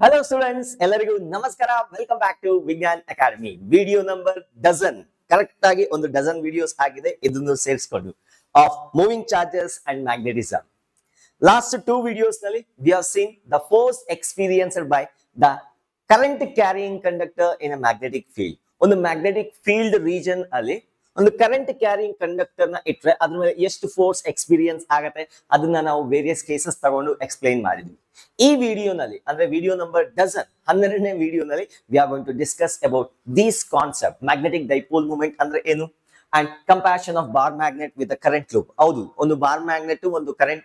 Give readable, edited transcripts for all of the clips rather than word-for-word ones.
Hello students, ಎಲ್ಲರಿಗೂ ನಮಸ್ಕಾರ. Welcome back to ವಿಜ್ಞಾನ್ academy. Video number dozen, correct ಆಗಿ ಒಂದು ಡಜನ್ ವಿಡಿಯೋಸ್ ಆಗಿದೆ. ಇದನ್ನು ಸೇರಿಸಿಕೊಂಡು of moving charges and magnetism. Last 2 videos ನಲ್ಲಿ we have seen the force experienced by the current carrying conductor in a magnetic field. ಒಂದು magnetic field region ಅಲ್ಲಿ ಒಂದು current carrying conductor ನ ಇಟ್ರೆ ಅದ್ರ ಮೇಲೆ ಎಷ್ಟು ಫೋರ್ಸ್ ಎಕ್ಸ್ಪೀರಿಯನ್ಸ್ ಆಗತ್ತೆ ಅದನ್ನ ನಾವು ವೇರಿಯಸ್ ಕೇಸಸ್ ತಗೊಂಡು ಎಕ್ಸ್ಪ್ಲೈನ್ ಮಾಡಿದ್ವಿ. ಈ ವಿಡಿಯೋನಲ್ಲಿ ಅಂದ್ರೆ ವಿಡಿಯೋ ನಂಬರ್ ಡಜನ್ 12ನೇ ವಿಡಿಯೋನಲ್ಲಿ we are going to discuss about these concept. Magnetic dipole moment ಅಂದ್ರೆ ಏನು and comparison of bar magnet with current loop. ಹೌದು, ಒಂದು ಬಾರ್ ಮ್ಯಾಗ್ನೆಟ್ ಒಂದು ಕರೆಂಟ್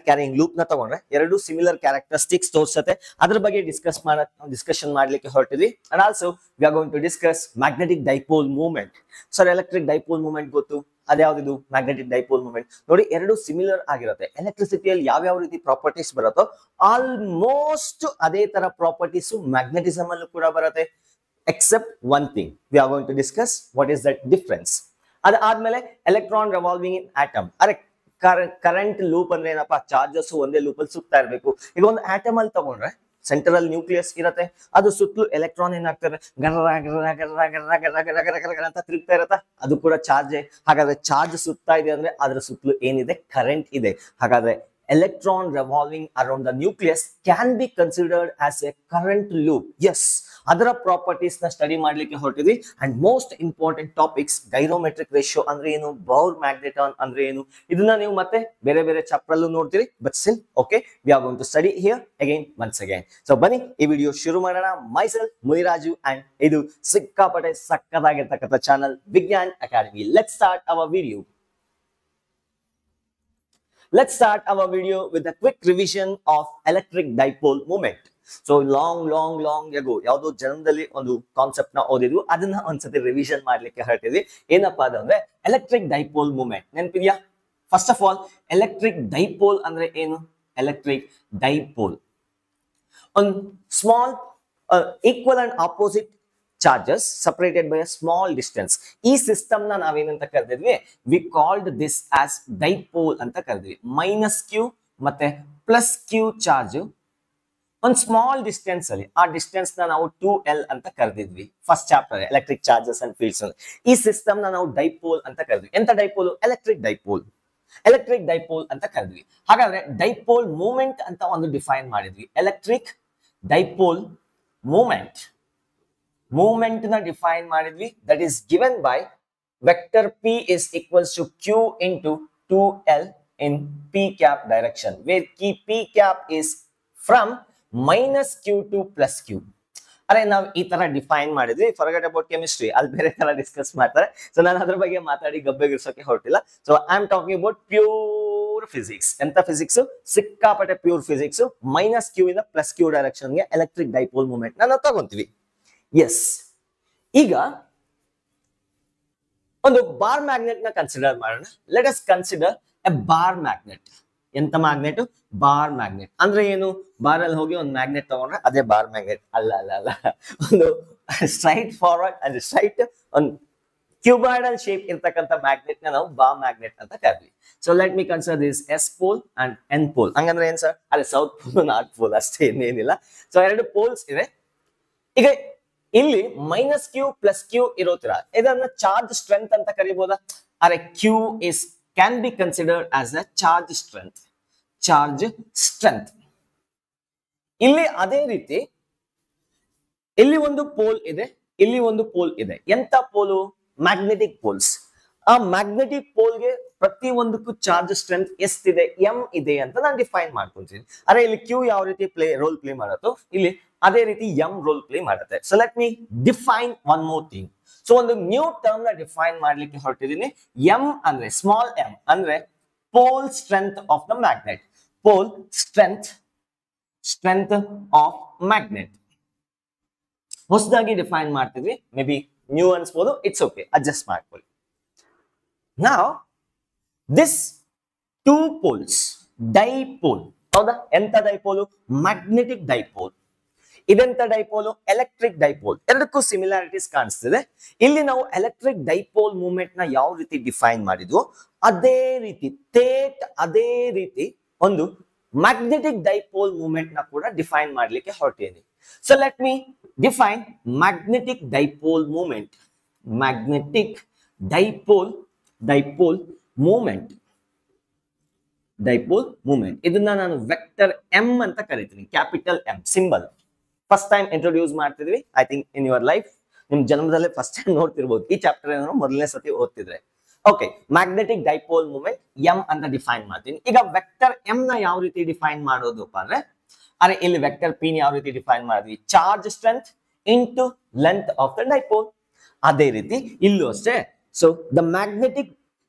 ಕ್ಯಾರಿಂಗ್ ಲೂಪ್ ನ ತಗೊಂಡ್ರೆ ಎರಡು ಸಿಮಿಲರ್ ಕ್ಯಾರೆಕ್ಟರಿಸ್ಟಿಕ್ಸ್ ತೋರಿಸುತ್ತೆ. ಅದ್ರ ಬಗ್ಗೆ ಡಿಸ್ಕಷನ್ ಮಾಡ್ಲಿಕ್ಕೆ ಹೊರಟಿದ್ವಿ. And also we are going to discuss magnetic dipole movement. Sir, electric dipole movement ಗೊತ್ತು, ಅದ್ಯಾವ್ದು ಮ್ಯಾಗ್ನೆಟಿಕ್ ಡೈಪೋಲ್ ಮೂವ್ಮೆಂಟ್. ನೋಡಿ, ಎರಡು ಸಿಮಿಲರ್ ಆಗಿರುತ್ತೆ. ಎಲೆಕ್ಟ್ರಿಸಿಟಿಯಲ್ಲಿ ಯಾವ್ಯಾವ ರೀತಿ ಪ್ರಾಪರ್ಟೀಸ್ ಬರುತ್ತೋ ಆಲ್ಮೋಸ್ಟ್ ಅದೇ ತರ ಪ್ರಾಪರ್ಟೀಸ್ ಮ್ಯಾಗ್ನೆಟಿಸಮ್ ಅಲ್ಲೂ ಕೂಡ ಬರುತ್ತೆ. Except one thing, we are going to discuss what is that difference. ಅದಾದ್ಮೇಲೆ ಎಲೆಕ್ಟ್ರಾನ್ ರಿವಾಲ್ವಿಂಗ್ ಇನ್ ಆಟಮ್. ಅರೆ, ಕರೆಂಟ್ ಲೂಪ್ ಅಂದ್ರೆ ಏನಪ್ಪಾ? ಚಾರ್ಜಸ್ ಒಂದೇ ಲೂಪ್ ಅಲ್ಲಿ ಸುತ್ತಾ ಇರಬೇಕು. ಈಗ ಒಂದು ಆಟಮ್ ಅಲ್ಲಿ ತಗೊಂಡ್ರೆ ಸೆಂಟ್ರಲ್ ನ್ಯೂಕ್ಲಿಯಸ್ ಇರುತ್ತೆ, ಅದು ಸುತ್ತಲೂ ಎಲೆಕ್ಟ್ರಾನ್ ಏನಾಗ್ತಾರೆ ಅಂತ ತಿರುಗ್ತಾ ಇರತ್ತ, ಅದು ಕೂಡ ಚಾರ್ಜ್. ಹಾಗಾದ್ರೆ ಚಾರ್ಜ್ ಸುತ್ತಾ ಇದೆ ಅಂದ್ರೆ ಅದ್ರ ಸುತ್ತಲೂ ಏನಿದೆ? ಕರೆಂಟ್ ಇದೆ. ಹಾಗಾದ್ರೆ electron revolving around the nucleus can be considered as a current loop. Yes, ಅದರ ಪ್ರಾಪರ್ಟೀಸ್ ನ ಸ್ಟಡಿ ಮಾಡ್ಲಿಕ್ಕೆ ಹೊರಟಿದ್ವಿ. And most important topics, gyrometric ratio ಅಂದ್ರೆ ಏನು, ಬೌರ್ ಮ್ಯಾಗ್ನೆಟಾನ್ ಅಂದ್ರೆ ಏನು, ಇದನ್ನ ನೀವು ಮತ್ತೆ ಬೇರೆ ಬೇರೆ ಚಾಪ್ಟರ್ ಅಲ್ಲೂ ನೋಡ್ತೀರಿ. But still okay, we are going to study here again once again. So ಬನ್ನಿ ಈ ವಿಡಿಯೋ ಶುರು ಮಾಡೋಣ. ಮೈಸೆಲ್ಫ್ ಮುನಿರಾಜು ಅಂಡ್ ಇದು ಸಿಕ್ಕಾಪಟ್ಟೆ ಸಕ್ಕತ್ತಾಗಿರ್ತಕ್ಕಂಥ ಚಾನಲ್ ವಿಜ್ಞಾನ್ academy. Let's start hour video. Let's start our video with a quick revision of electric dipole moment. So long ago ಯಾವುದು generally ಒಂದು concept ನ ಓದಿದ್ವು, ಅದನ್ನ ಒಂದ್ಸತಿ ರಿವಿಷನ್ ಮಾಡ್ಲಿಕ್ಕೆ ಹೊರಟಿದ್ವಿ. ಏನಪ್ಪಾ ಅಂದ್ರೆ ಎಲೆಕ್ಟ್ರಿಕ್ ಡೈಪೋಲ್ ಮೂಮೆಂಟ್. ನೆನಪಿದ್ಯಾ? First of all, electric dipole ಅಂದ್ರೆ ಏನು? ಎಲೆಕ್ಟ್ರಿಕ್ ಡೈಪೋಲ್ ಒಂದು small equal and opposite charges separated by a small distance. ಈ ಸಿಸ್ಟಮ್ ನ ನಾವೇನಂತ ಕರೆದಿದ್ವಿ? We called this as dipole ಅಂತ ಕರೆದ್ವಿ. -q ಮತ್ತೆ +q ಚಾರ್ಜ್ ಒಂದು ಸ್ಮಾಲ್ ಡಿಸ್ಟೆನ್ಸ್ ಅಲ್ಲಿ, ಆ ಡಿಸ್ಟೆನ್ಸ್ ನ ನಾವು 2L ಅಂತ ಕರೆದಿದ್ವಿ first chapter electric charges and fields. ಈ ಸಿಸ್ಟಮ್ ನ ನಾವು ಡೈಪೋಲ್ ಅಂತ ಕರೆದ್ವಿ. ಎಂತ dipole? Electric dipole. Electric dipole ಅಂತ ಕರೆದ್ವಿ. ಹಾಗಾದ್ರೆ ಡೈಪೋಲ್ ಮೂಮೆಂಟ್ ಅಂತ ಒಂದು ಡಿಫೈನ್ ಮಾಡಿದ್ವಿ. ಎಲೆಕ್ಟ್ರಿಕ್ ಡೈಪೋಲ್ ಮೂಮೆಂಟ್ ನ ಡಿಫೈನ್ ಮಾಡಿದ್ವಿ. That is given by vector P is equals to Q into 2L in P cap direction, where P cap is from -Q to +Q. ಅರೆ, ನಾವು ಈ ತರ define ಮಾಡಿದ್ವಿ. ಫರ್ಗೆಟ್ ಅಬೌಟ್ ಕೆಮಿಸ್ಟ್ರಿ, ಅಲ್ಲಿ ಬೇರೆ ತರ ಡಿಸ್ಕಸ್ ಮಾಡ್ತಾರೆ. ಸೊ ನಾನು ಅದ್ರ ಬಗ್ಗೆ ಮಾತಾಡಿ ಗಬ್ಬೆಗಿರ್ಸೋಕೆ ಹೊರಟಿಲ್ಲ. So I am talking about pure physics. ಎಂತ ಫಿಸಿಕ್ಸ್? ಸಿಕ್ಕಾಪಟ್ಟೆ ಪ್ಯೂರ್ ಫಿಸಿಕ್ಸ್. -Q ಇಂದ +Q ಡೈರೆಕ್ಷನ್ ಗೆ ಎಲೆಕ್ಟ್ರಿಕ್ ಡೈಪೋಲ್ ಮೂಮೆಂಟ್ ನಾವು ತಗೊಂತೀವಿ. ಎಸ್, ಈಗ ಒಂದು ಬಾರ್ ಮ್ಯಾಗ್ನೆಟ್ ನ ಕನ್ಸಿಡರ್ ಮಾಡೋಣ. Let us consider a bar magnet. ಎಂತ ಮ್ಯಾಗ್ನೆಟ್? ಬಾರ್ ಮ್ಯಾಗ್ನೆಟ್ ಅಂದ್ರೆ ಏನು? ಬಾರ್ ಅಲ್ಲಿ ಹೋಗಿ ಒಂದು ಮ್ಯಾಗ್ನೆಟ್ ತಗೊಂಡ್ರೆ ಅದೇ ಬಾರ್ ಮ್ಯಾಗ್ನೆಟ್ ಅಲ್ಲ. ಒಂದು ಸ್ಟ್ರೈಟ್ ಫಾರ್ವರ್ಡ್ ಅಂದ್ರೆ ಸ್ಟ್ರೈಟ್ ಒಂದು ಕ್ಯೂಬಾಯ್ಡಲ್ ಶೇಪ್ ಇರ್ತಕ್ಕಂಥ ಮ್ಯಾಗ್ನೆಟ್ ನ ನಾವು ಬಾರ್ ಮ್ಯಾಗ್ನೆಟ್ ಅಂತ ಕರೆದ್ವಿ. So let me consider this S pole and N pole. ಹಂಗಂದ್ರೆ ಏನ್ ಸರ್? ಅದೇ ಸೌತ್ ಪೋಲ್ ನಾರ್ತ್ ಪೋಲ್ ಅಷ್ಟೇ, ಏನೇನಿಲ್ಲ. ಸೊ ಎರಡು ಪೋಲ್ಸ್ ಇದೆ. ಈಗ ಇಲ್ಲಿ -Q +Q ಇರೋತರ ಇದನ್ನ ಚಾರ್ಜ್ ಸ್ಟ್ರೆಂತ್ ಅಂತ ಕರಿಬಹುದಾ? ಅರೆ, Q can be considered as a charge strength. ಇಲ್ಲಿ ಅದೇ ರೀತಿ ಇಲ್ಲಿ ಒಂದು ಪೋಲ್ ಇದೆ, ಇಲ್ಲಿ ಒಂದು ಪೋಲ್ ಇದೆ. ಎಂತ ಪೋಲು? Magnetic poles. ಆ ಮ್ಯಾಗ್ನೆಟಿಕ್ ಪೋಲ್ಗೆ ಪ್ರತಿ ಒಂದಕ್ಕೂ ಚಾರ್ಜ್ ಸ್ಟ್ರೆಂತ್ ಎಷ್ಟಿದೆ? M ಇದೆ ಅಂತ ನಾನು ಡಿಫೈನ್ ಮಾಡ್ಕೊಂತೀನಿ. ಅರೆ, ಇಲ್ಲಿ Q ಯಾವ ರೀತಿ ರೋಲ್ ಪ್ಲೇ ಮಾಡತ್ತೋ ಇಲ್ಲಿ ಅದೇ ರೀತಿ M ರೋಲ್ ಪ್ಲೇ ಮಾಡುತ್ತೆ. So let me define one more thing. So ಒಂದು ನ್ಯೂ ಟರ್ಮ್ ನ ಡಿಫೈನ್ ಮಾಡ್ಲಿಕ್ಕೆ ಹೊರಟಿದ್ದೀನಿ. M ಅಂದ್ರೆ ಸ್ಮಾಲ್ m ಅಂದ್ರೆ pole strength of the magnet. Pole strength of magnet ಹೊಸದಾಗಿ ಡಿಫೈನ್ ಮಾಡ್ತಿದ್ವಿ. ಮೇ ಬಿ ನ್ಯೂ ಅನ್ಸ್ಬೋದು, ಇಟ್ಸ್ ಓಕೆ, ಅಡ್ಜಸ್ಟ್ ಮಾಡ್ಕೊಳ್ಳಿ. Now this two poles, dipole. ಹೌದಾ? ಎಂತ ಡೈಪೋಲು? Magnetic dipole. ಇದೆಂತ ಡೈಪೋಲು? Electric dipole. ಎರಡಕ್ಕೂ ಸಿಮಿಲಾರಿಟೀಸ್ ಕಾಣಿಸ್ತಿದೆ. ಇಲ್ಲಿ ನಾವು ಎಲೆಕ್ಟ್ರಿಕ್ ಡೈಪೋಲ್ ಮೂವ್ಮೆಂಟ್ ನ ಯಾವ ರೀತಿ ಡಿಫೈನ್ ಮಾಡಿದ್ವು ಅದೇ ರೀತಿ ಒಂದು ಮ್ಯಾಗ್ನೆಟಿಕ್ ಡೈಪೋಲ್ ಮೂಮೆಂಟ್ ನ ಕೂಡ ಡಿಫೈನ್ ಮಾಡ್ಲಿಕ್ಕೆ ಹೊರಟಿದ್ದೀನಿ. So let me define magnetic dipole moment. Magnetic dipole moment ಇದನ್ನ ನಾನು ವೆಕ್ಟರ್ ಎಂ ಅಂತ ಕರಿತೀನಿ, capital M symbol. First time introduce ಮಾಡ್ತಿದ್ವಿ, I think in your life, ನಿಮ್ ಜನ್ಮದಲ್ಲೇ ಫಸ್ಟ್ ಟೈಮ್ ನೋಡ್ತಿರ್ಬೋದು ಈ ಚಾಪ್ಟರ್ ಏನೋ ಮೊದಲನೇ ಸತಿ ಓದ್ತಿದ್ರೆ. Okay, magnetic dipole moment M ಅಂತ ಡಿಫೈನ್ ಮಾಡ್ತೀನಿ. ಈಗ ವೆಕ್ಟರ್ ಎಂ ನ ಯಾವ ರೀತಿ ಡಿಫೈನ್ ಮಾಡೋದಪ್ಪ ಅಂದ್ರೆ ಇಲ್ಲಿ ವೆಕ್ಟರ್ ಪಿ ನ ಯಾವ ರೀತಿ ಡಿಫೈನ್ ಮಾಡಿದ್ವಿ, charge strength into length of the dipole. ಅದೇ ರೀತಿ ಇಲ್ಲೂ ಅಷ್ಟೇ. So the magnetic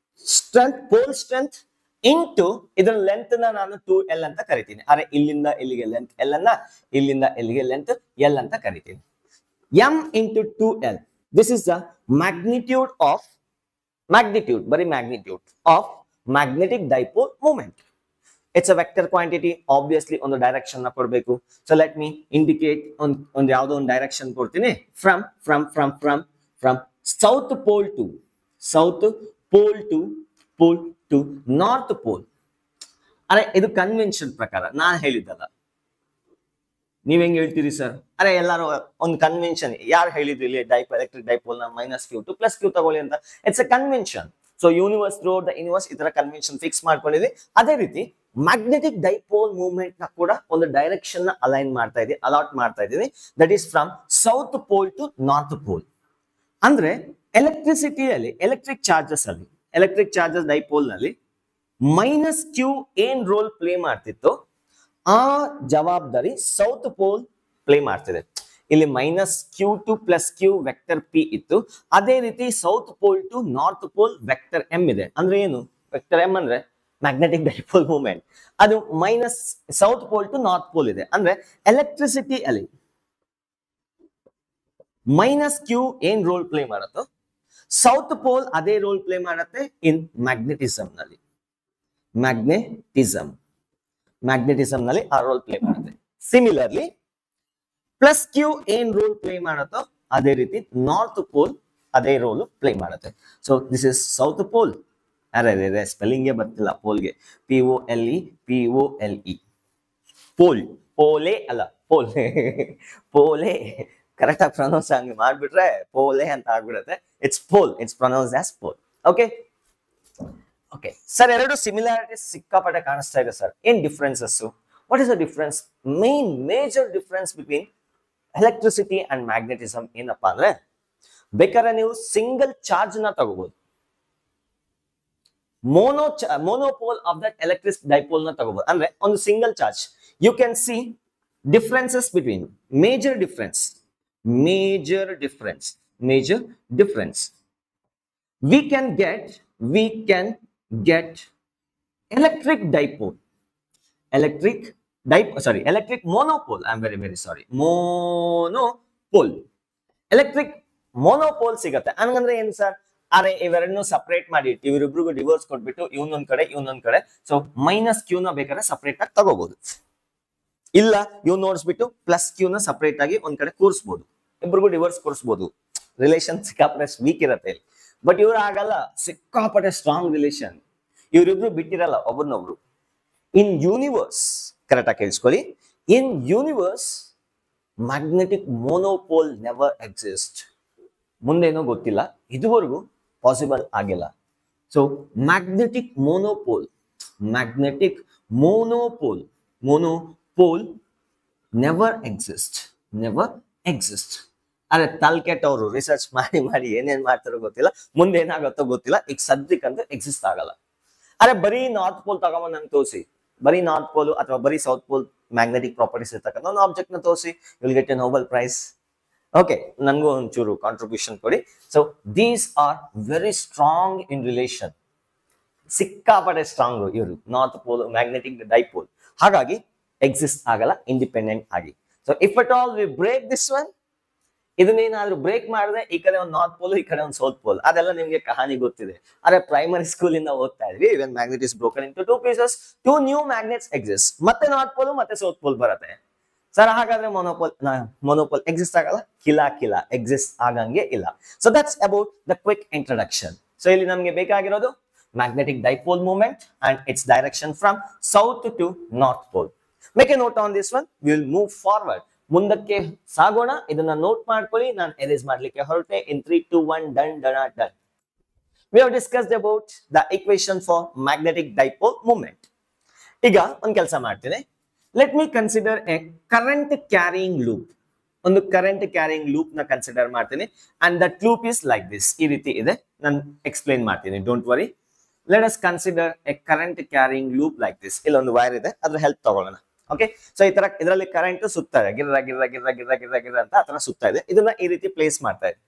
strength, pole strength into ಇದರ ಲೆಂತ್ ನ ನಾನು 2L ಅಂತ ಕರಿತೀನಿ. ಇಲ್ಲಿಂದ ಇಲ್ಲಿಗೆ ಲೆಂತ್ L ಅನ್ನ, ಇಲ್ಲಿಂದ ಇಲ್ಲಿಗೆ ಲೆಂತ್ L ಅಂತ ಕರಿತೀನಿ. m into 2L, this is the magnitude of magnetic dipole moment. It's a vector quantity, obviously on the direction na kodbeku. So let me indicate on yavado on direction kortini, from south pole to north pole. ಇದು convention ಪ್ರಕಾರ ನಾನು ಹೇಳಿದ್ದಲ್ಲ, ನೀವ್ ಹೆಂಗ್ ಹೇಳ್ತೀರಿ sir? ಎಲ್ಲಾರು ಒಂದು convention, ಯಾರು ಹೇಳಿದ್ರು ಇಲ್ಲಿ ಎಲೆಕ್ಟ್ರಿಕ್ ಡೈಪೋಲ್ ನ -q to +q ತಗೊಳ್ಳಿ ಅಂತ. It's A convention. So universe, throughout the universe ಈ ತರ ಕನ್ವೆನ್ಷನ್ ಫಿಕ್ಸ್ ಮಾಡ್ಕೊಂಡಿದ್ವಿ. ಅದೇ ರೀತಿ ಮ್ಯಾಗ್ನೆಟಿಕ್ ಡೈಪೋಲ್ ಮೂವ್ಮೆಂಟ್ ನ ಕೂಡ ಒಂದು ಡೈರೆಕ್ಷನ್ ನ ಅಲಾಟ್ ಮಾಡ್ತಾ ಇದ್ದೀನಿ. That is from south pole to north pole. ಅಂದ್ರೆ ಎಲೆಕ್ಟ್ರಿಸಿಟಿಯಲ್ಲಿ, ಎಲೆಕ್ಟ್ರಿಕ್ ಚಾರ್ಜಸ್ ಡೈಪೋಲ್ ನಲ್ಲಿ -q ಏನ್ ರೋಲ್ ಪ್ಲೇ ಮಾಡ್ತಿತ್ತು, ಆ ಜವಾಬ್ದಾರಿ ಸೌತ್ ಪೋಲ್ ಪ್ಲೇ ಮಾಡ್ತಿದೆ. ಇಲ್ಲಿ -q to +q vector p ಇತ್ತು. ಅದೇ ರೀತಿ south pole to north pole vector m ಇದೆ. ಅಂದ್ರೆ ಏನು ವೆಕ್ಟರ್ m ಅಂದ್ರೆ ಮ್ಯಾಗ್ನೆಟಿಕ್ ಡೈಪೋಲ್ ಮೂವ್ಮೆಂಟ್. ಅದು south pole to north pole ಇದೆ. ಅಂದ್ರೆ ಎಲೆಕ್ಟ್ರಿಸಿಟಿ ಅಲ್ಲಿ -q ಏನ್ ರೋಲ್ ಪ್ಲೇ ಮಾಡುತ್ತೋ, ಸೌತ್ ಪೋಲ್ ಅದೇ ರೋಲ್ ಪ್ಲೇ ಮಾಡುತ್ತೆ ಇನ್ ಮ್ಯಾಗ್ನೆಟಿಸಮ್ ನಲ್ಲಿ. ಮ್ಯಾಗ್ನೆಟಿಸಮ್ ನಲ್ಲಿ ಆ ರೋಲ್ ಪ್ಲೇ ಮಾಡುತ್ತೆ. ಸಿಮಿಲರ್ಲಿ +q ಏನ್ ರೋಲ್ ಪ್ಲೇ ಮಾಡುತ್ತೋ ಅದೇ ರೀತಿ ನಾರ್ತ್ ಪೋಲ್ ಅದೇ ರೋಲ್ ಪ್ಲೇ ಮಾಡುತ್ತೆ. So this is south pole. ಸ್ಪೆಲ್ಲಿಂಗೇ ಬರ್ತಿಲ್ಲ ಪೋಲ್ಗೆ. POLE ಪೋಲೆ ಅಲ್ಲ, ಪೋಲೆ ಕರೆಕ್ಟ್ ಆಗಿ ಪ್ರೊನೌನ್ಸ್ ಆಗಿ ಮಾಡ್ಬಿಟ್ರೆ ಪೋಲೆ ಅಂತ ಆಗ್ಬಿಡುತ್ತೆ. It's pole, it's pronounce as pole. Okay sir, ಎರಡು ಸಿಮಿಲಾರಿಟೀಸ್ ಸಿಕ್ಕಾಪಟ್ಟೆ ಕಾಣಿಸ್ತಾ ಇದೆ ಸರ್. ಏನ್ differences? What is the difference? Major difference between electricity and magnetism ಏನಪ್ಪಾ ಅಂದ್ರೆ, ಬೇಕಾದ್ರೆ ನೀವು ಸಿಂಗಲ್ ಚಾರ್ಜ್ ನ ತಗೋಬಹುದು, monopole of that electric dipole ನ ತಗೋಬಹುದು. ಅಂದ್ರೆ ಒಂದು single charge, you can see differences between major difference. We can get electric monopole. I'm very sorry. Monopole. Electric monopole ಸಿಗತ್ತೆ. ಹಂಗಂದ್ರೆ ಏನ್ ಸರ್? ಇವೆರಡನ್ನು ಸಪರೇಟ್ ಮಾಡಿ ಇವರಿಬ್ರಿಗೂ ಡಿವೋರ್ಸ್ ಕೊಟ್ಬಿಟ್ಟು ಇವನೊಂದ್ ಕಡೆ ಸೊ -q ನ ಬೇಕಾದ್ರೆ ಸಪರೇಟ್ ಆಗಿ ತಗೋಬಹುದು. ಇಲ್ಲ ಇವ್ ನೋಡ್ಸ್ಬಿಟ್ಟು +q ನ ಸಪರೇಟ್ ಆಗಿ ಒಂದ್ ಕಡೆ ಕೂರಿಸಬಹುದು. ಇಬ್ರಿಗೂ ಡಿವೋರ್ಸ್ ಕೊಡಿಸಬಹುದು. ರಿಲೇಷನ್ ಸಿಕ್ಕಾಪಟ್ಟೆ ವೀಕ್ ಇರತ್ತೆ. ಬಟ್ ಇವ್ರು ಆಗಲ್ಲ, ಸಿಕ್ಕಾಪಟ್ಟೆ ಸ್ಟ್ರಾಂಗ್ ರಿಲೇಷನ್. ಇವರಿಬ್ರು ಬಿಟ್ಟಿರಲ್ಲ ಒಬ್ಬರನ್ನೊಬ್ರು. ಇನ್ ಯೂನಿವರ್ಸ್, ಕರೆಕ್ಟ್ ಆಗಿ ಕೇಳಿಸ್ಕೊಳ್ಳಿ, in universe magnetic monopole never exist. ಮುಂದೇನೋ ಗೊತ್ತಿಲ್ಲ, ಇದುವರೆಗೂ ಪಾಸಿಬಲ್ ಆಗಿಲ್ಲ. So magnetic monopole never exist. ಅರೆ ತಲ್ಕೆಟ್ಟವ್ರು ರಿಸರ್ಚ್ ಮಾಡಿ ಏನೇನ್ ಮಾಡ್ತಾರೋ ಗೊತ್ತಿಲ್ಲ, ಮುಂದೆ ಏನಾಗುತ್ತೋ ಗೊತ್ತಿಲ್ಲ. ಈಗ ಸದ್ಯಕ್ಕಂತೂ ಎಕ್ಸಿಸ್ಟ್ ಆಗಲ್ಲ. ಬರೀ ನಾರ್ತ್ ಪೋಲ್ ತಗೊಂಬಂದ್ ನಂಗೆ ತೋರಿಸಿ, ಬರೀ ನಾರ್ತ್ ಪೋಲ್ ಅಥವಾ ಬರೀ ಸೌತ್ ಪೋಲ್ ಮ್ಯಾಗ್ನೆಟಿಕ್ ಪ್ರಾಪರ್ಟೀಸ್ ಇರ್ತಕ್ಕಂಥ ಒಂದು ಆಬ್ಜೆಕ್ಟ್ ನ ತೋರಿಸಿ, will get a Nobel prize. Okay, ನನಗೂ ಒಂಚೂರು ಕಾಂಟ್ರಿಬ್ಯೂಷನ್ ಕೊಡಿ. So these are very strong in relation, ಸಿಕ್ಕಾಪಟ್ಟೆ ಸ್ಟ್ರಾಂಗ್ ಇವರು ನಾರ್ತ್ ಪೋಲ್ ಮ್ಯಾಗ್ನೆಟಿಕ್ ಡೈಪೋಲ್. ಹಾಗಾಗಿ ಎಕ್ಸಿಸ್ಟ್ ಆಗಲ್ಲ ಇಂಡಿಪೆಂಡೆಂಟ್ ಆಗಿ. So if at all we break this one, ಇದನ್ನೇನಾದ್ರೂ ಬ್ರೇಕ್ ಮಾಡಿದ್ರೆ ಈ ಕಡೆ ಒಂದು ನಾರ್ತ್ ಪೋಲ್, ಈ ಕಡೆ ಒಂದು ಸೌತ್ ಪೋಲ್, ಅದೆಲ್ಲ ನಿಮ್ಗೆ ಕಹಾನಿ ಗೊತ್ತಿದೆ. ಪ್ರೈಮರಿ ಸ್ಕೂಲ್ ಇಂದ ಓದ್ತಾ ಇದ್ವಿ. When magnet is broken into 2 pieces, 2 new magnets exist. ಮತ್ತೆ ನಾರ್ತ್ ಪೋಲ್ ಮತ್ತೆ ಸೌತ್ ಪೋಲ್ ಬರುತ್ತೆ. ಸರ್ ಹಾಗಾದ್ರೆ ಮೊನೋಪೋಲ್ ಎಕ್ಸಿಸ್ಟ್ ಆಗಲ್ಲ? ಕಿಲ ಎಕ್ಸಿಸ್ಟ್ ಆಗಂಗೆ ಇಲ್ಲ. So that's about the quick introduction. So ಇಲ್ಲಿ ನಮ್ಗೆ ಬೇಕಾಗಿರೋದು magnetic dipole moment and its direction from south to north pole. Make a note on this one. We will move forward. ಮುಂದಕ್ಕೆ ಸಾಗೋಣ. ಇದನ್ನ ನೋಟ್ ಮಾಡ್ಕೊಳ್ಳಿ. ನಾನು ಎರೇಸ್ ಮಾಡ್ಲಿಕ್ಕೆ ಹೊರಟೆ. In 3, 2, 1, done, done. We have discussed about the equation for magnetic dipole moment. ಈಗ ಒಂದು ಕೆಲಸ ಮಾಡ್ತೀನಿ. Let me consider a current carrying loop. ಒಂದು ಕರೆಂಟ್ ಕ್ಯಾರಿಂಗ್ ಲೂಪ್ ನ ಕನ್ಸಿಡರ್ ಮಾಡ್ತೀನಿ and that loop is like this. ಈ ರೀತಿ ಇದೆ, ನಾನು ಎಕ್ಸ್ಪ್ಲೈನ್ ಮಾಡ್ತೀನಿ, don't worry. Let us consider a current carrying loop like this. ಇಲ್ಲೊಂದು ವೈರ್ ಇದೆ, ಅದ್ರ ಹೆಲ್ಪ್ ತಗೊಳ್ಳೋಣ. ಓಕೆ, ಸೊ ಈ ತರ ಇದರಲ್ಲಿ ಕರೆಂಟ್ ಸುತ್ತಾ ಇದೆ, ಗಿರ್ರ ಅಂತ ಆ ತರ ಸುತ್ತಾ ಇದೆ. ಇದನ್ನ ಈ ರೀತಿ ಪ್ಲೇಸ್ ಮಾಡ್ತಾ ಇದೆ.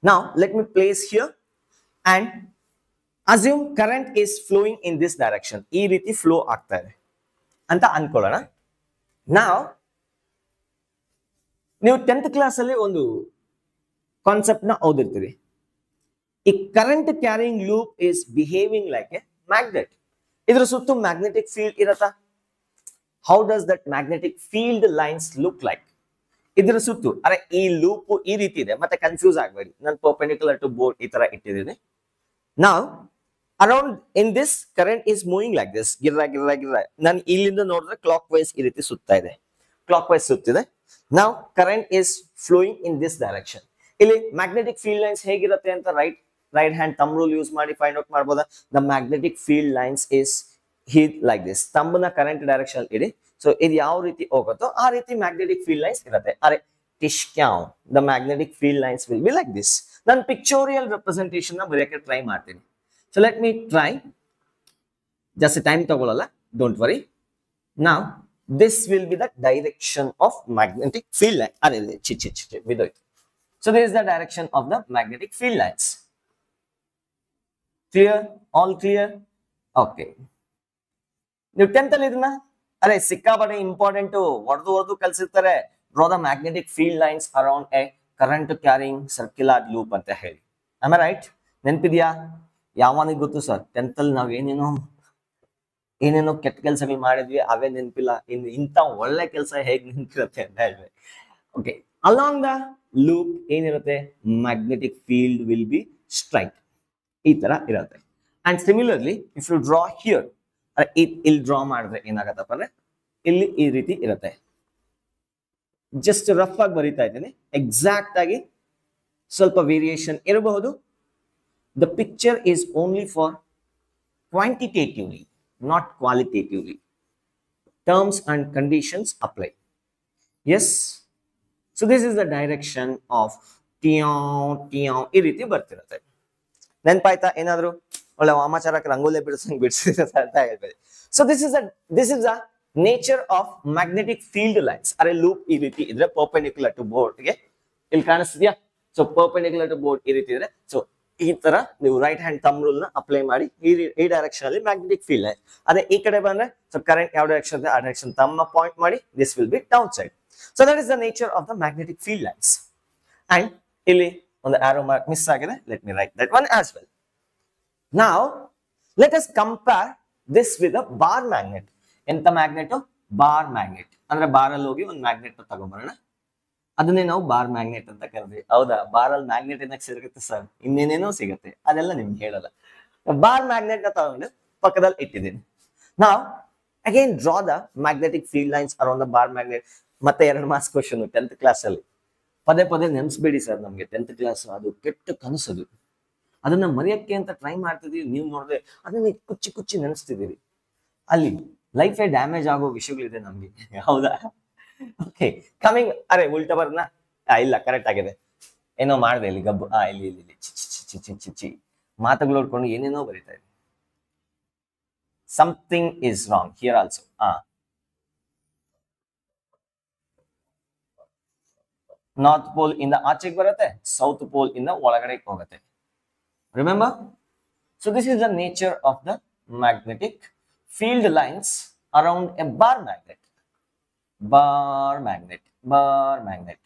ನಾವ್ let me place here and assume current is flowing in this direction. ಈ ರೀತಿ ಫ್ಲೋ ಆಗ್ತಾ ಇದೆ ಅಂತ ಅನ್ಕೊಳ್ಳೋಣ. ನಾವ್ ನೀವು 10th ಕ್ಲಾಸ್ ಅಲ್ಲಿ ಒಂದು ಕಾನ್ಸೆಪ್ಟ್ ನ ಓದಿರ್ತೀರಿ. ಈ current carrying loop is behaving like a magnet. ಇದ್ರ ಸುತ್ತು ಮ್ಯಾಗ್ನೆಟಿಕ್ ಫೀಲ್ಡ್ ಇರತ್ತಾ? How does that magnetic field lines look like? ಇದ್ರ ಸುತ್ತು ಅರೆ ಈ ಲೂಪ್ ಈ ರೀತಿ ಇದೆ, ಮತ್ತೆ ಕನ್ಫ್ಯೂಸ್ ಆಗಬೇಡಿ. ನಾನು ಪರ್ಪೆಂಡಿಕ್ಯುಲರ್ ಟು ಬೋರ್ಡ್ ಈ ತರ ಇಟ್ಟಿದ್ದೀನಿ. ನಾವ್ around in this current is moving like this, ಗಿರ್ರ. ನಾನು ಇಲ್ಲಿಂದ ನೋಡಿದ್ರೆ ಕ್ಲಾಕ್ ವೈಸ್ ಈ ರೀತಿ ಸುತ್ತಾ ಇದೆ, ಕ್ಲಾಕ್ ವೈಸ್ ಸುತ್ತಿದೆ. Now current is flowing in this direction. ಇಲ್ಲಿ magnetic field lines ಹೇಗಿರುತ್ತೆ ಅಂತ right hand thumb rule use ಮಾಡಿ ಫೈಂಡ್ ಔಟ್ ಮಾಡಬಹುದಾ? The magnetic field lines is here like this. thumb ನ ಕರೆಂಟ್ ಡೈರೆಕ್ಷನ್ ಇಡಿ. ಸೊ ಇದು ಯಾವ ರೀತಿ ಹೋಗುತ್ತೋ ಆ ರೀತಿ magnetic field lines ಇರುತ್ತೆ. ಅರೆ ಟಿಶ್ಕ್ಯಾವ್ the magnetic field lines will be like this. ನಾನು ಪಿಕ್ಚೋರಿಯಲ್ ರೆಪ್ರೆಸೆಂಟೇಷನ್ ನ ಬರೆಯಕ್ಕೆ ಟ್ರೈ ಮಾಡ್ತೀನಿ. So let me try. ಜಾಸ್ತಿ ಟೈಮ್ ತಗೊಳ್ಳಲ್ಲ, don't worry. Now this will be the direction of magnetic field line. So this is the direction of the magnetic field lines. Clear? All clear? Okay. ನೀವು 10th ಅಲ್ಲಿ ಇದನ್ನ ಅರೆ ಸಿಕ್ಕಾಪಟ್ಟೆ important ಹೊಡೆದು ಕಲ್ಸಿರ್ತಾರೆ. Draw the magnetic field lines around a current carrying circular loop ಅಂತ ಹೇಳಿ. Am I right? ನೆನಪಿದ್ಯಾ? ಯಾವನಿಗೆ ಗೊತ್ತು ಸರ್ 10th ಅಲ್ಲಿ ನಾವ್ ಏನೇನೋ ಕೆಟ್ಟ ಕೆಲಸಗಳು ಮಾಡಿದ್ವಿ, ಅವೇ ನೆನಪಿಲ್ಲ. ಇಂಥ ಒಳ್ಳೆ ಕೆಲಸ ಹೇಗ್ ನೆನಪಿರುತ್ತೆ ಅಂತ ಹೇಳಿದ್ರೆ, ಓಕೆ, ಅಲಾಂಗ್ ದ ಲೂಪ್ ಏನಿರುತ್ತೆ, magnetic field will be straight. ಈ ತರ ಇರುತ್ತೆ. And similarly if you draw here, ಇಲ್ಲಿ ಡ್ರಾ ಮಾಡಿದ್ರೆ ಏನಾಗತ್ತಪ್ಪ ಅಂದ್ರೆ ಇಲ್ಲಿ ಈ ರೀತಿ ಇರುತ್ತೆ. ಜಸ್ಟ್ ರಫ್ ಆಗಿ ಬರೀತಾ ಇದ್ದೀನಿ, ಎಕ್ಸಾಕ್ಟ್ ಆಗಿ ಸ್ವಲ್ಪ ವೇರಿಯೇಷನ್ ಇರಬಹುದು. The picture is only for quantitatively, not qualitatively. Terms and conditions apply. Yes. So this is the direction of tiyon ಈ ರೀತಿ ಬರ್ತಿರುತ್ತೆ. ನೆನಪಾಯ್ತಾ? ಏನಾದ್ರು ಒಳ್ಳೆ ವಾಮಾಚಾರಕ್ಕೆ ರಂಗೋಲಿ ಬಿಡಿಸಿದ್ರೆ ಅಂತ ಹೇಳ್ಬೇಡಿ. So this is the nature of magnetic field lines. ಅರೆ ಲೂಪ್ ಈ ರೀತಿ ಇದ್ರೆ perpendicular to board ಗೆ ಇಲ್ಲಿ ಕಾಣಿಸ್ತಿದ್ಯಾ? ಸೊ perpendicular to board ಈ ರೀತಿ ಇದ್ರೆ, ಸೊ ಈ ತರ ನೀವು ರೈಟ್ ಹ್ಯಾಂಡ್ ಥಂಬ್ ರೂಲ್ ನ ಅಪ್ಲೈ ಮಾಡಿ ಈ ಡೈರೆಕ್ಷನ್ ಅಲ್ಲಿ ಮ್ಯಾಗ್ನೆಟಿಕ್ ಫೀಲ್ಡ್ ಲೈನ್. ಅದೇ ಈ ಕಡೆ ಬಂದ್ರೆ ಸೊ ಕರೆಂಟ್ ಯಾವ ಡೈರೆಕ್ಷನ್ ಇದೆ ಆ ಡೈರೆಕ್ಷನ್ ಥಂಬ್ ನ ಪಾಯಿಂಟ್ ಮಾಡಿ this will be down side. So that is the nature of the magnetic field lines. And ಇಲ್ಲಿ ಒಂದು ಆರೋ ಮಾರ್ಕ್ ಮಿಸ್ ಆಗಿದೆ, let me write that one as well. ನಾವ್ let us compare this with a bar magnet. ಎಂತ magnet? Bar magnet. ಅಂದ್ರೆ bar ಅಲ್ಲಿ ಹೋಗಿ ಒಂದು magnet ತಗೊಂಡ್ಬರೋಣ. ಅದನ್ನೇ ನಾವು ಬಾರ್ ಮ್ಯಾಗ್ನೆಟ್ ಅಂತ ಕರೆದ್ವಿ. ಹೌದಾ? ಬಾರ್ ಅಲ್ಲಿ ಮ್ಯಾಗ್ನೆಟ್ ಏನಕ್ಕೆ ಸಿಗುತ್ತೆ ಸರ್? ಇನ್ನೇನೇನೋ ಸಿಗುತ್ತೆ, ಅದೆಲ್ಲ ನಿಮ್ಗೆ ಹೇಳಲ್ಲ. ಬಾರ್ ಮ್ಯಾಗ್ನೆಟ್ ನ ತಗೊಂಡು ಪಕ್ಕದಲ್ಲಿ ಇಟ್ಟಿದ್ದೀನಿ. ನಾವ್ again draw the magnetic field lines around the bar magnet. ಮತ್ತೆ 2 ಮಾರ್ಕ್ಸ್ ಕ್ವಶನ್ 10th ಕ್ಲಾಸ್ ಅಲ್ಲಿ. ಪದೇ ನೆನ್ಸ್ಬೇಡಿ ಸರ್, ನಮ್ಗೆ 10th ಕ್ಲಾಸ್ ಅದು ಕೆಟ್ಟ ಕನಸದು. ಅದನ್ನ ಮರೆಯಕ್ಕೆ ಅಂತ ಟ್ರೈ ಮಾಡ್ತಿದೀವಿ. ನೀವು ನೋಡಿದ್ರೆ ಅದನ್ನ ಕುಚ್ಚಿ ನೆನೆಸ್ತಿದ್ದೀರಿ. ಅಲ್ಲಿ ಲೈಫೇ ಡ್ಯಾಮೇಜ್ ಆಗೋ ವಿಷಯಗಳಿದೆ ನಮ್ಗೆ. ಹೌದಾ? Okay, coming. ಅರೆ ಉಲ್ಟಾ ಬರ್ನ ಇಲ್ಲ, ಕರೆಕ್ಟ್ ಆಗಿದೆ. ಏನೋ ಮಾಡಿದೆ ಇಲ್ಲಿ ಗಬ್ಬು. ಇಲ್ಲಿ ಚಿ ಮಾತುಗಳು ನೋಡ್ಕೊಂಡು ಏನೇನೋ ಬರೀತಾ ಇದೆ. Something is wrong here also. North pole ಇಂದ ಆಚೆಗೆ ಬರುತ್ತೆ, ಸೌತ್ ಪೋಲ್ ಇಂದ ಒಳಗಡೆ ಹೋಗುತ್ತೆ. Remember? So this is the nature of the magnetic field lines around a bar magnet. Bar magnet.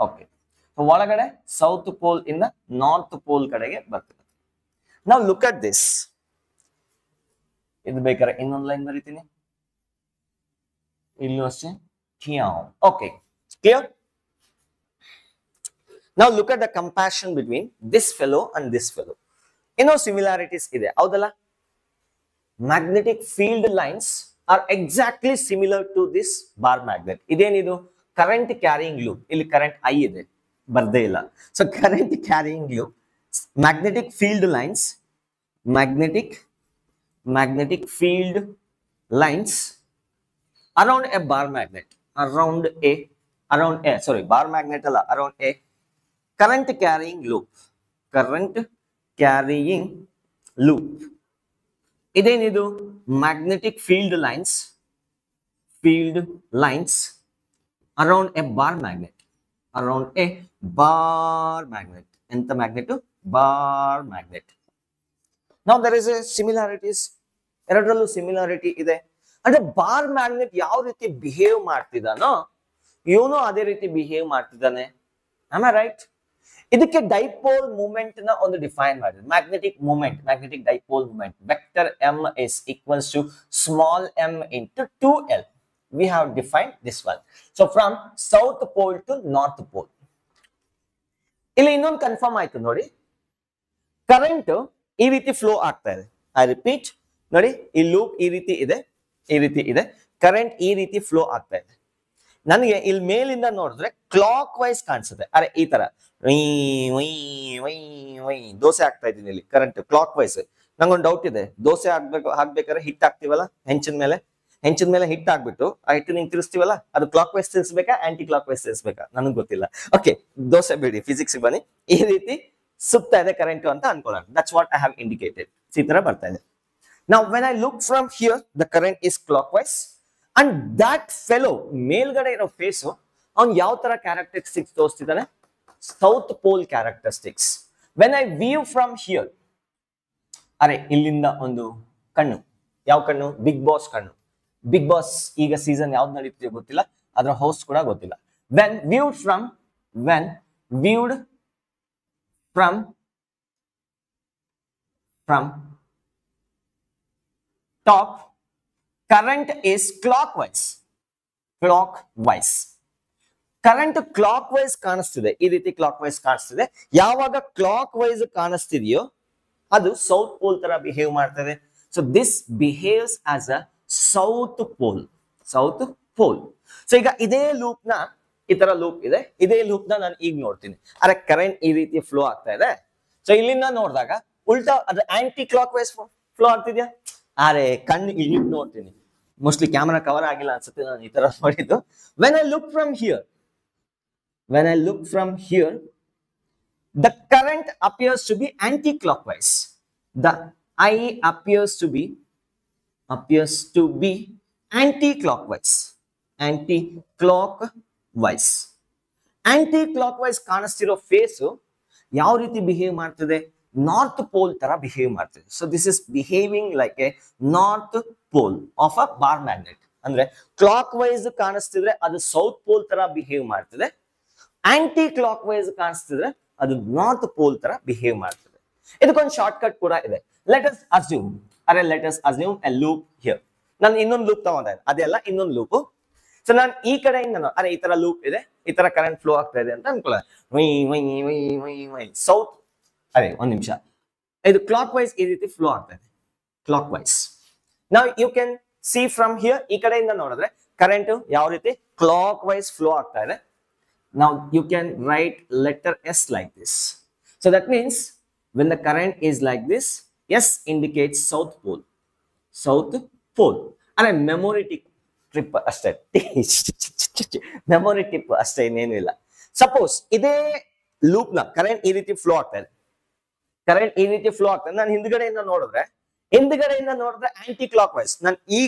Okay, ಒಳಗಡೆ ಸೌತ್ ಪೋಲ್ ಇಂದ ನಾರ್ತ್ ಪೋಲ್ ಕಡೆಗೆ ಬರ್ತದೆ. ನಾವು ಲುಕ್ ಅಟ್ ದಿಸ್. ಇದು ಬೇಕಾದ್ರೆ ಇನ್ನೊಂದು ಲೈನ್ ಬರೀತೀನಿ, ಇಲ್ಲೂ ಅಷ್ಟೇ. Okay, clear? Now look at the comparison between this fellow and this fellow. ಏನೋ ಸಿಮಿಲಾರಿಟೀಸ್ ಇದೆ ಹೌದಲ್ಲ. Magnetic field lines are exactly similar to this bar magnet. ಇದೇನಿದು ಕರೆಂಟ್ ಕ್ಯಾರಿಯಿಂಗ್ ಲೂಪ್. ಇಲ್ಲಿ ಕರೆಂಟ್ ಐ ಇದೆ, ಬರ್ದೇ ಇಲ್ಲ. So current carrying loop, magnetic field lines, magnetic field lines around a bar magnet, around a current carrying loop. Idenidu magnetic field lines around a bar magnet, enta magnet, bar magnet. Now there is a similarities, ಎರಡರಲ್ಲೂ similarity ಇದೆ. ಅಂದ್ರೆ bar magnet ಯಾವ ರೀತಿ behave ಮಾಡ್ತಿದ್ದಾನೋ ಇವನು ಅದೇ ರೀತಿ behave ಮಾಡ್ತಿದ್ದಾನೆ. Am I right? ಇದಕ್ಕೆ ಡೈಪೋಲ್ ಮೂಮೆಂಟ್ ನ ಒಂದು ಡಿಫೈನ್ ಮಾಡಿದ್ರು. Magnetic dipole moment vector m is equals to small m into 2l. We have defined this one. So from south pole to north pole. ಇಲ್ಲಿ ಇನ್ನೊಂದು confirm ಆಯ್ತು ನೋಡಿ. Current ಈ ರೀತಿ ಫ್ಲೋ ಆಗ್ತಾ ಇದೆ. ಐ ರಿಪೀಟ್, ನೋಡಿ ಈ ಲೂಪ್ ಈ ರೀತಿ ಇದೆ, ಕರೆಂಟ್ ಈ ರೀತಿ ಫ್ಲೋ ಆಗ್ತಾ ಇದೆ. ನನಗೆ ಇಲ್ಲಿ ಮೇಲಿಂದ ನೋಡಿದ್ರೆ ಕ್ಲಾಕ್ ವೈಸ್ ಕಾಣಿಸುತ್ತೆ. ಅರೆ ಈ ತರ ದೋಸೆ ಆಗ್ತಾ ಇದ್ದೀನಿ ಇಲ್ಲಿ ಕರೆಂಟ್ ಕ್ಲಾಕ್ ವೈಸ್. ನಂಗೊಂದು ಡೌಟ್ ಇದೆ, ದೋಸೆ ಹಾಕ್ಬೇಕಾದ್ರೆ ಹಿಟ್ ಹಾಕ್ತಿವಲ್ಲ ಹೆಂಚಿನ ಮೇಲೆ ಹಿಟ್ ಹಾಕ್ಬಿಟ್ಟು ಆ ಹಿಟ್ಟು ನಿಂಗೆ ತಿರ್ಸ್ತೀವಲ್ಲ, ಅದು ಕ್ಲಾಕ್ ವೈಸ್ ತಿರ್ಸ್ಬೇಕಾ ಆಂಟಿ ಕ್ಲಾಕ್ ವೈಸ್ ತಿರ್ಸ್ಬೇಕಾ ನನಗೆ ಗೊತ್ತಿಲ್ಲ. ಓಕೆ, ದೋಸೆ ಬೇಡಿ, ಫಿಸಿಕ್ಸ್ ಬನ್ನಿ. ಈ ರೀತಿ ಸುತ್ತಾ ಇದೆ ಕರೆಂಟ್ ಅಂತ ಅನ್ಕೊಳ್ಳೋಣ. That's what I have indicated. ಈ ತರ ಬರ್ತಾ ಇದೆ. Now when I look from here, the current is clockwise, and that fellow ಮೇಲ್ಗಡೆ ಇರೋ ಫೇಸ್ ಅವನು ಯಾವ ತರ ಕ್ಯಾರೆಕ್ಟರಿಸ್ಟಿಕ್ಸ್ ತೋರಿಸ್ತಿದ್ದಾನೆ? South pole characteristics. when I view from here, ಅರೆ ಇಲ್ಲಿಂದ ಒಂದು ಕಣ್ಣು, ಯಾವ ಕಣ್ಣು? ಬಿಗ್ ಬಾಸ್ ಕಣ್ಣು. ಬಿಗ್ ಬಾಸ್ ಈಗ ಸೀಸನ್ ಯಾವ್ದು ನಡೀತಿದೆಯೋ ಗೊತ್ತಿಲ್ಲ, ಅದರ ಹೋಸ್ಟ್ ಕೂಡ ಗೊತ್ತಿಲ್ಲ. when viewed from top, current is clockwise. Current clockwise ಕಾಣಿಸ್ತಿದೆ, ಈ ರೀತಿ ಕ್ಲಾಕ್ ವೈಸ್ ಕಾಣಿಸ್ತಿದೆ. ಯಾವಾಗ ಕ್ಲಾಕ್ ವೈಸ್ ಕಾಣಿಸ್ತಿದೆಯೋ ಅದು ಸೌತ್ ಪೋಲ್ ತರ ಬಿಹೇವ್ ಮಾಡ್ತದೆ. So this behaves as a south pole. So ಈಗ ಇದೇ ಲೂಪ್ ನ, ಈ ತರ ಲೂಪ್ ಇದೆ, ಇದೇ ಲೂಪ್ ನ ನಾನು ಈಗ ನೋಡ್ತೀನಿ. ಅರೆ ಕರೆಂಟ್ ಈ ರೀತಿ ಫ್ಲೋ ಆಗ್ತಾ ಇದೆ. ಸೊ ಇಲ್ಲಿಂದ ನೋಡಿದಾಗ ಉಲ್ಟಾ ಅದು ಆಂಟಿ ಕ್ಲಾಕ್ ವೈಸ್ ಫ್ಲೋ ಆಗ್ತಿದ್ಯಾ? ಅರೆ ಕಣ್ಣು ಇಲ್ಲಿ ನೋಡ್ತೀನಿ, ಮೋಸ್ಟ್ಲಿ ಕ್ಯಾಮರಾ ಕವರ್ ಆಗಿಲ್ಲ ಅನ್ಸುತ್ತೆ, ನಾನು ಈ ತರ ನೋಡಿದ್ದು. when I look from here, the current appears to be anti-clockwise. The I appears to be anti-clockwise. Anti-clockwise ಕಾಣಿಸ್ತಿರೋ ಫೇಸು ಯಾವ ರೀತಿ ಬಿಹೇವ್ ಮಾಡ್ತದೆ? ನಾರ್ತ್ ಪೋಲ್ ತರ ಬಿಹೇವ್ ಮಾಡ್ತದೆ. So this is behaving like a north pole of a bar magnet. ಅಂದ್ರೆ clock wise ಕಾಣಿಸ್ತಿದ್ರೆ ಅದು south pole ತರ ಬಿಹೇವ್ ಮಾಡ್ತದೆ, ಆಂಟಿ ಕ್ಲಾಕ್ ವೈಸ್ ಕಾಣಿಸ್ತಿದ್ರೆ ಅದು ನಾರ್ತ್ ಪೋಲ್ ತರ ಬಿಹೇವ್ ಮಾಡ್ತದೆ. ಇದಕ್ಕೊಂದು ಶಾರ್ಟ್ ಕಟ್ ಕೂಡ ಇದೆ. Let us assume A loop here. ನಾನು ಇನ್ನೊಂದು ಲೂಪ್ ತಗೊಂಡೆ, ಅದೆಲ್ಲ ಇನ್ನೊಂದು ಲೂಪ್. ಸೊ ನಾನು ಈ ಕಡೆಯಿಂದ ಅರೆ ಈ ತರ ಲೂಪ್ ಇದೆ, ಈ ತರ ಕರೆಂಟ್ ಫ್ಲೋ ಆಗ್ತಾ ಇದೆ ಅಂತ ಅನ್ಕೊಳ್ಳ. ಸೌತ್, ಅರೆ ಒಂದ್ ನಿಮಿಷ, ಇದು ಕ್ಲಾಕ್ ವೈಸ್ ಈ ರೀತಿ ಫ್ಲೋ ಆಗ್ತಾ ಇದೆ, ಕ್ಲಾಕ್ ವೈಸ್. ನಾವ್ you can see from here, ಈ ಕಡೆಯಿಂದ ನೋಡಿದ್ರೆ ಕರೆಂಟ್ ಯಾವ ರೀತಿ ಕ್ಲಾಕ್ ವೈಸ್ ಫ್ಲೋ ಆಗ್ತಾ ಇದೆ. Now you can write letter S like this. So that means when the current is like this, S indicates south pole. And a memory trip ಅಷ್ಟೇ, memory tip ಅಷ್ಟೇ, ಇನ್ನೇನು ಇಲ್ಲ. Suppose ಇದೇ loop ನ current ಈ ರೀತಿ ಫ್ಲೋ ಆಗ್ತಾ ಇದೆ, ನಾನು ಹಿಂದ್ಗಡೆಯಿಂದ ನೋಡಿದ್ರೆ ಆಂಟಿ ಕ್ಲಾಕ್ ವೈಸ್, ನಾನು ಈ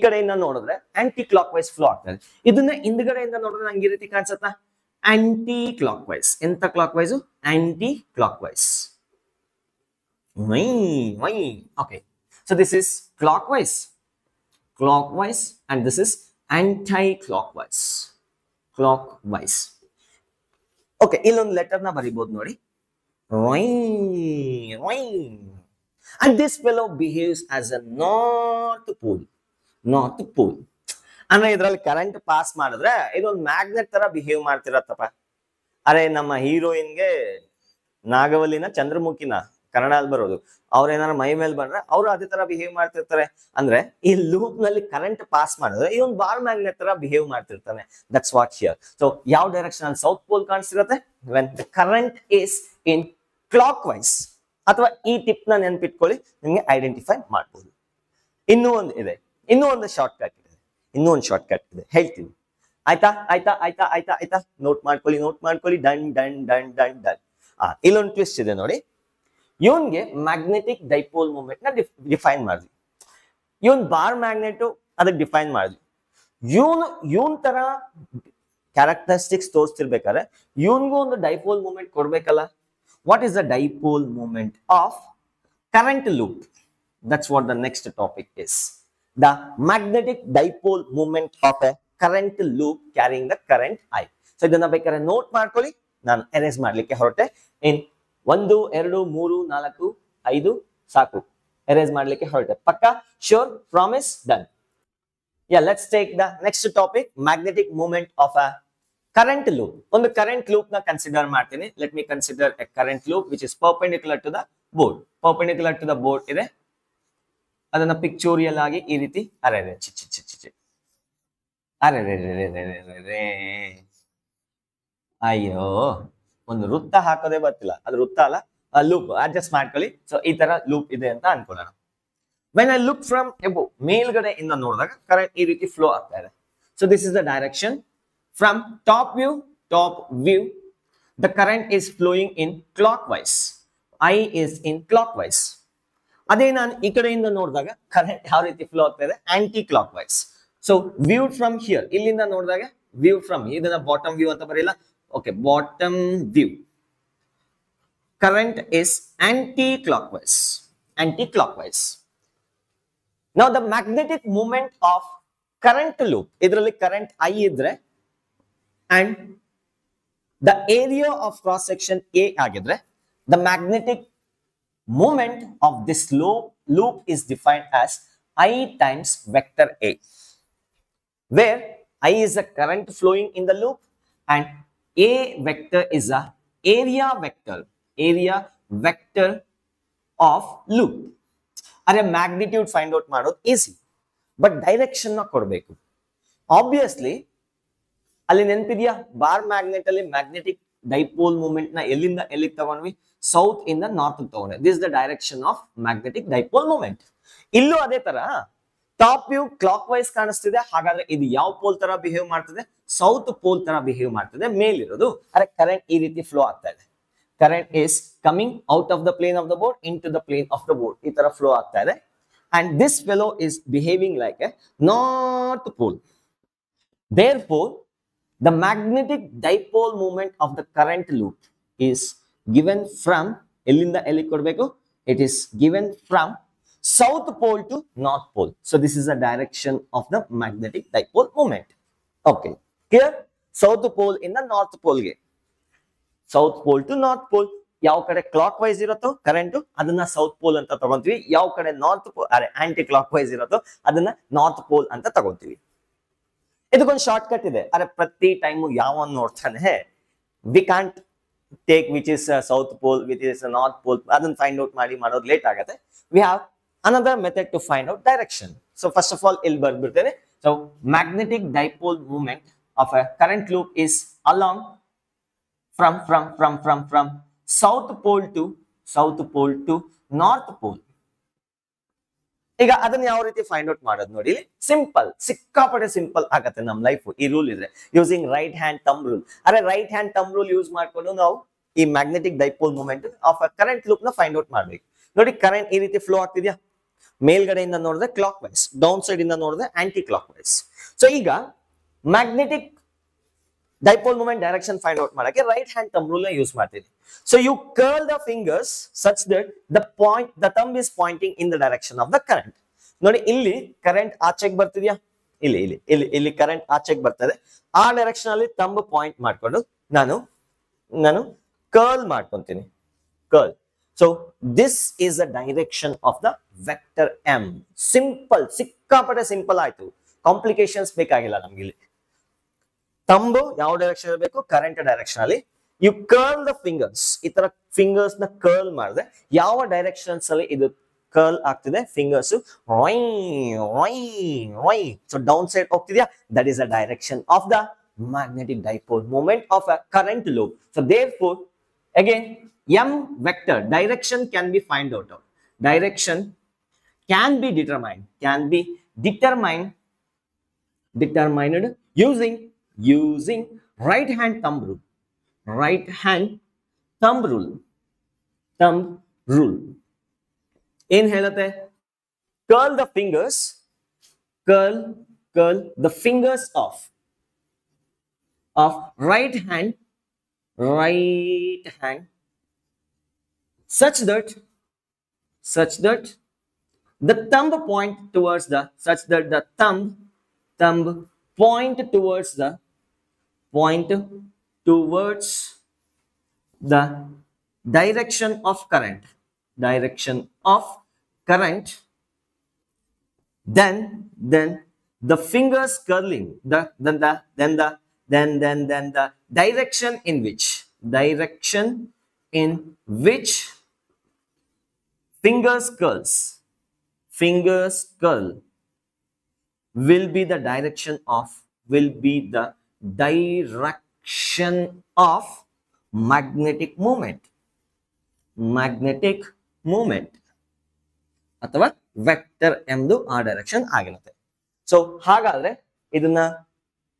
ಕಡೆಯಿಂದ ನೋಡಿದ್ರೆ ಆಂಟಿ ಕ್ಲಾಕ್ ವೈಸ್ ಫ್ಲೋ ಆಗ್ತದೆ. ಇದನ್ನ ಹಿಂದ್ಗಡೆಯಿಂದ ನೋಡಿದ್ರೆ ನಂಗೆ ಈ ರೀತಿ ಕಾಣಿಸುತ್ತಾ? Aunty clock wise. ಎಂತ clockwise? Aunty clock wise. Okay, so this is clockwise and this is anti clockwise. Okay, ಇಲ್ಲೊಂದು ಲೆಟರ್ ನ ಬರಿಬಹುದು ನೋಡಿ. And this fellow behaves as a north pole. ಅಂದ್ರೆ ಇದ್ರಲ್ಲಿ ಕರೆಂಟ್ ಪಾಸ್ ಮಾಡಿದ್ರೆ ಇದೊಂದು magnet ತರ ಬಿಹೇವ್ ಮಾಡ್ತಿರತ್ತಪ್ಪ. ಅರೆ ನಮ್ಮ ಹೀರೋಯಿನ್ಗೆ ನಾಗವಲ್ಲಿನ ಕನ್ನಡ ಅಲ್ಲಿ ಬರೋದು. ಅವ್ರ ಏನಾರ ಮೈ ಮೇಲೆ ಬಂದ್ರೆ ಅವರು ಅದೇ ತರ ಬಿಹೇವ್ ಮಾಡ್ತಿರ್ತಾರೆ. ಅಂದ್ರೆ ಈ ಲೂಪ್ ನಲ್ಲಿ ಕರೆಂಟ್ ಪಾಸ್ ಮಾಡಿದ್ರೆ ಇವನ್ ಬಾರ್ ಮ್ಯಾಗ್ನೆಟ್ ತರ ಬಿಹೇವ್ ಮಾಡ್ತಿರ್ತಾನೆ. That's what here. ಸೊ ಯಾವ ಡೈರೆಕ್ಷನ್ ಅಲ್ಲಿ ಸೌತ್ ಪೋಲ್ ಕಾಣಿಸ್ತಿರತ್ತೆ? When the current is in clockwise. ಅಥವಾ ಈ ಟಿಪ್ ನ ನೆನ್ಪಿಟ್ಕೊಳ್ಳಿ, ನಿಮ್ಗೆ ಐಡೆಂಟಿಫೈ ಮಾಡ್ಬೋದು. ಇನ್ನೂ ಒಂದು ಶಾರ್ಟ್ ಕಟ್ ಇದೆ, ಹೇಳ್ತೀನಿ. ಆಯ್ತಾ? ನೋಟ್ ಮಾಡ್ಕೊಳ್ಳಿ. ಡನ್. ಇಲ್ಲೊಂದು ಟ್ವಿಸ್ಟ್ ಇದೆ ನೋಡಿ. ಇವನ್ಗೆ ಮ್ಯಾಗ್ನೆಟಿಕ್ ಡೈಪೋಲ್ ಮೂಮೆಂಟ್ ನ ಡಿಫೈನ್ ಮಾಡಿದ್ವಿ. ಇವನ್ ಬಾರ್ ಮ್ಯಾಗ್ನೆಟ್ ಅದಕ್ಕೆ ಡಿಫೈನ್ ಮಾಡಿದ್ವಿ. ಇವನ್ ತರ ಕ್ಯಾರೆಕ್ಟರಿಸ್ಟಿಕ್ಸ್ ತೋರಿಸ್ತಿರ್ಬೇಕಾದ್ರೆ ಇವನ್ಗೂ ಒಂದು ಡೈಪೋಲ್ ಮೂಮೆಂಟ್ ಕೊಡ್ಬೇಕಲ್ಲ. What is the dipole moment of current loop? That's what the next topic is. The magnetic dipole moment of a current loop carrying the current I. So ಇದನ್ನ ಬೇಕಾದ್ರೆ note ಮಾಡ್ಕೊಳ್ಳಿ. ನಾನು erase ಮಾಡ್ಲಿಕ್ಕೆ ಹೊರಟೆ. ಇನ್ 1 2 3 4 5 ಸಾಕು. Erase ಮಾಡ್ಲಿಕ್ಕೆ ಹೊರಟೆ. ಪಕ್ಕ? Sure? Promise? Done. Yeah, let's take the next topic, magnetic moment of a current loop. ಒಂದು current loop ನ ಕನ್ಸಿಡರ್ ಮಾಡ್ತೀನಿ. Let me consider a current loop which is perpendicular to the board. Perpendicular to the board ಇದೆ. ಅದನ್ನ pictorial ಆಗಿ ಈ ರೀತಿ ಅಯ್ಯೋ, ಒಂದು ವೃತ್ತ ಹಾಕೋದೇ ಬರ್ತಿಲ್ಲ. ಅದು ವೃತ್ತ ಅಲ್ಲ, ಲೂಪ್ ಅಡ್ಜಸ್ಟ್ ಮಾಡ್ಕೊಳ್ಳಿ. ಸೊ ಈ ತರ ಲೂಪ್ ಇದೆ ಅಂತ ಅನ್ಕೊಳ್ಳೋಣ. When I look from above, ಮೇಲ್ಗಡೆ ಇಂದ ನೋಡಿದಾಗ ಕರೆಂಟ್ ಈ ರೀತಿ ಫ್ಲೋ ಆಗ್ತಾ ಇದೆ. So this is the direction. From top view the current is flowing in clockwise. I is in clockwise. ಅದೇ ನಾನು ಈ ಕಡೆಯಿಂದ ನೋಡಿದಾಗ ಕರೆಂಟ್ ಯಾವ ರೀತಿ ಫ್ಲೋ ಆಗ್ತಾ ಇದೆ? Aunty clock wise. So view from here, ಇಲ್ಲಿಂದ ನೋಡಿದಾಗ ವ್ಯೂ ಫ್ರಮ್, ಇದನ್ನ ಬಾಟಮ್ ವ್ಯೂ ಅಂತ ಬರೀಲ್ಲ. Okay, bottom view. Current is aunty clock wise. Now the magnetic moment of current loop, ಇದರಲ್ಲಿ ಕರೆಂಟ್ ಐ ಇದ್ರೆ and the area of cross section A ಆಗಿದ್ರೆ, the magnetic moment of this loop is defined as I times vector A, where I is the current flowing in the loop and A vector is a area vector of loop. Are magnitude find out ಮಾಡೋದು easy, but direction ನ ಕೊಡಬೇಕು. Obviously ಅಲ್ಲಿ ನೆನಪಿದೆಯಾ, bar magnet ಅಲ್ಲಿ magnetic dipole moment ನ ಎಲ್ಲಿಂದ ಎಲ್ಲಿಗೆ ತಗೊಂಡ್ವಿ? ಸೌತ್ ಇಂದ ನಾರ್ತ್ ತಗೊಂಡ್ವಿ. This the direction of magnetic dipole moment. ಇಲ್ಲೂ ಅದೇ ತರ ಟಾಪ್ ವ್ಯೂ ಕ್ಲಾಕ್ ವೈಸ್ ಕಾಣಿಸ್ತಿದೆ. ಹಾಗಾದ್ರೆ ಇದು ಯಾವ ಪೋಲ್ ತರ ಬಿಹೇವ್ ಮಾಡ್ತಿದೆ? ಸೌತ್ ಪೋಲ್ ತರ ಬಿಹೇವ್ ಮಾಡ್ತಿದೆ. ಮೇಲಿರೋದು ಅರೆ ಕರೆಂಟ್ ಈ ರೀತಿ ಫ್ಲೋ ಆಗ್ತಾ ಇದೆ. Current is coming out of the plane of the board into the plane of the board. ಈ ತರ ಫ್ಲೋ ಆಗ್ತಾ ಇದೆ. And this fellow is behaving like a north pole. Therefore, the magnetic dipole moment of the current loop is given from ಎಲ್ಲಿಂದ ಎಲ್ಲಿ ಕೊಡಬೇಕು? It is given from south pole to north pole. So this is the direction of the magnetic dipole moment. Okay, clear? South pole ಇಂದ north pole ಗೆ, south pole to north pole. ಯಾವ ಕಡೆ clockwise ಇರುತ್ತೋ current ಅದನ್ನ south pole ಅಂತ ತಗೊಂತೀವಿ. ಯಾವ ಕಡೆ north pole anti clock wise ಇರುತ್ತೋ ಅದನ್ನ ನಾರ್ತ್ ಪೋಲ್ ಅಂತ ತಗೊಂತೀವಿ. ಇದಕ್ಕೊಂದು ಶಾರ್ಟ್ ಕಟ್ ಇದೆ. ಅರೆ ಪ್ರತಿ ಟೈಮು ಯಾವ ನೋಡ್ತಾನೆ, we can't take which is south pole, which is north pole, ಅದನ್ನ ಫೈಂಡ್ ಔಟ್ ಮಾಡೋದು ಲೇಟ್ ಆಗುತ್ತೆ. We have another method to find out direction. So first of all ಇಲ್ಲಿ ಬರ್ಬಿಡ್ತೇನೆ. So magnetic dipole movement of a current loop is along from south pole to north pole. ಈಗ ಅದನ್ನ ಯಾವ ರೀತಿ find out ಮಾಡೋದು ನೋಡಿ. Simple, ಸಿಕ್ಕಾಪಟ್ಟೆ simple ಆಗತ್ತೆ ನಮ್ ಲೈಫ್ ಈ ರೂಲ್ ಇದ್ರೆ. Using right hand thumb rule. ಅರೆ right hand thumb rule use ಮಾಡ್ಕೊಂಡು ನಾವು ಈ magnetic dipole movement of a current loop ನ ಫೈಂಡ್ ಔಟ್ ಮಾಡ್ಬೇಕು. ನೋಡಿ ಕರೆಂಟ್ ಈ ರೀತಿ ಫ್ಲೋ ಆಗ್ತಿದ್ಯಾ? ಮೇಲ್ಗಡೆಯಿಂದ ನೋಡಿದ್ರೆ ಕ್ಲಾಕ್ ವೈಸ್, ಡೌನ್ ಸೈಡ್ ಇಂದ ನೋಡಿದ್ರೆ ಆಂಟಿ ಕ್ಲಾಕ್ ವೈಸ್. ಸೊ ಈಗ magnetic dipole movement direction find out ಮಾಡಕ್ಕೆ ರೈಟ್ ಹ್ಯಾಂಡ್ ಥಂಬ್ ರೂಲ್ ನ ಯೂಸ್ ಮಾಡ್ತೀವಿ. So you curl the fingers such that the thumb is pointing in the direction of the current. ನೋಡಿ ಇಲ್ಲಿ current ಆಚೆಗೆ ಬರ್ತಿದ್ಯಾ? ಇಲ್ಲಿ current ಆಚೆಗೆ ಬರ್ತದೆ. ಆ ಡೈರೆಕ್ಷನ್ ಅಲ್ಲಿ ಥಂಬ್ ಪಾಯಿಂಟ್ ಮಾಡ್ಕೊಂಡು ನಾನು ಕರ್ಲ್ ಮಾಡ್ಕೊಂತೀನಿ. Curl. So this is the direction of the vector M. Simple, ಸಿಕ್ಕಾಪಟ್ಟೆ ಸಿಂಪಲ್ ಆಯ್ತು. ಕಾಂಪ್ಲಿಕೇಶನ್ಸ್ ಬೇಕಾಗಿಲ್ಲ ನಮ್ಗೆ. ಇಲ್ಲಿ ಥಂಬ್ ಯಾವ ಡೈರೆಕ್ಷನ್ ಇರಬೇಕು? ಕರೆಂಟ್ ಡೈರೆಕ್ಷನ್ ಅಲ್ಲಿ. ಯು ಕರ್ಲ್ ದ ಫಿಂಗರ್ಸ್, ಈ ತರ ಫಿಂಗರ್ಸ್ ನ ಕರ್ಲ್ ಮಾಡಿದ್ರೆ ಯಾವ ಡೈರೆಕ್ಷನ್ಸ್ ಅಲ್ಲಿ ಇದು ಕರ್ಲ್ ಆಗ್ತಿದೆ ಫಿಂಗರ್ಸ್, ಸೊ ಡೌನ್ ಸೈಡ್ ಹೋಗ್ತಿದ್ಯಾ, that is the direction of the magnetic dipole moment of a current loop. So therefore again m vector direction can be find out of, direction can be determined using right hand thumb rule. ಏನ್ ಹೇಳುತ್ತೆ, curl the fingers of right hand such that the thumb point towards the thumb point towards the direction of current, then the fingers curling, then the direction in which fingers curl will be the direction of magnetic movement ಅಥವಾ vector ಎಂಬುದು ಆ direction ಆಗಿರುತ್ತೆ. So ಹಾಗಾದ್ರೆ ಇದನ್ನ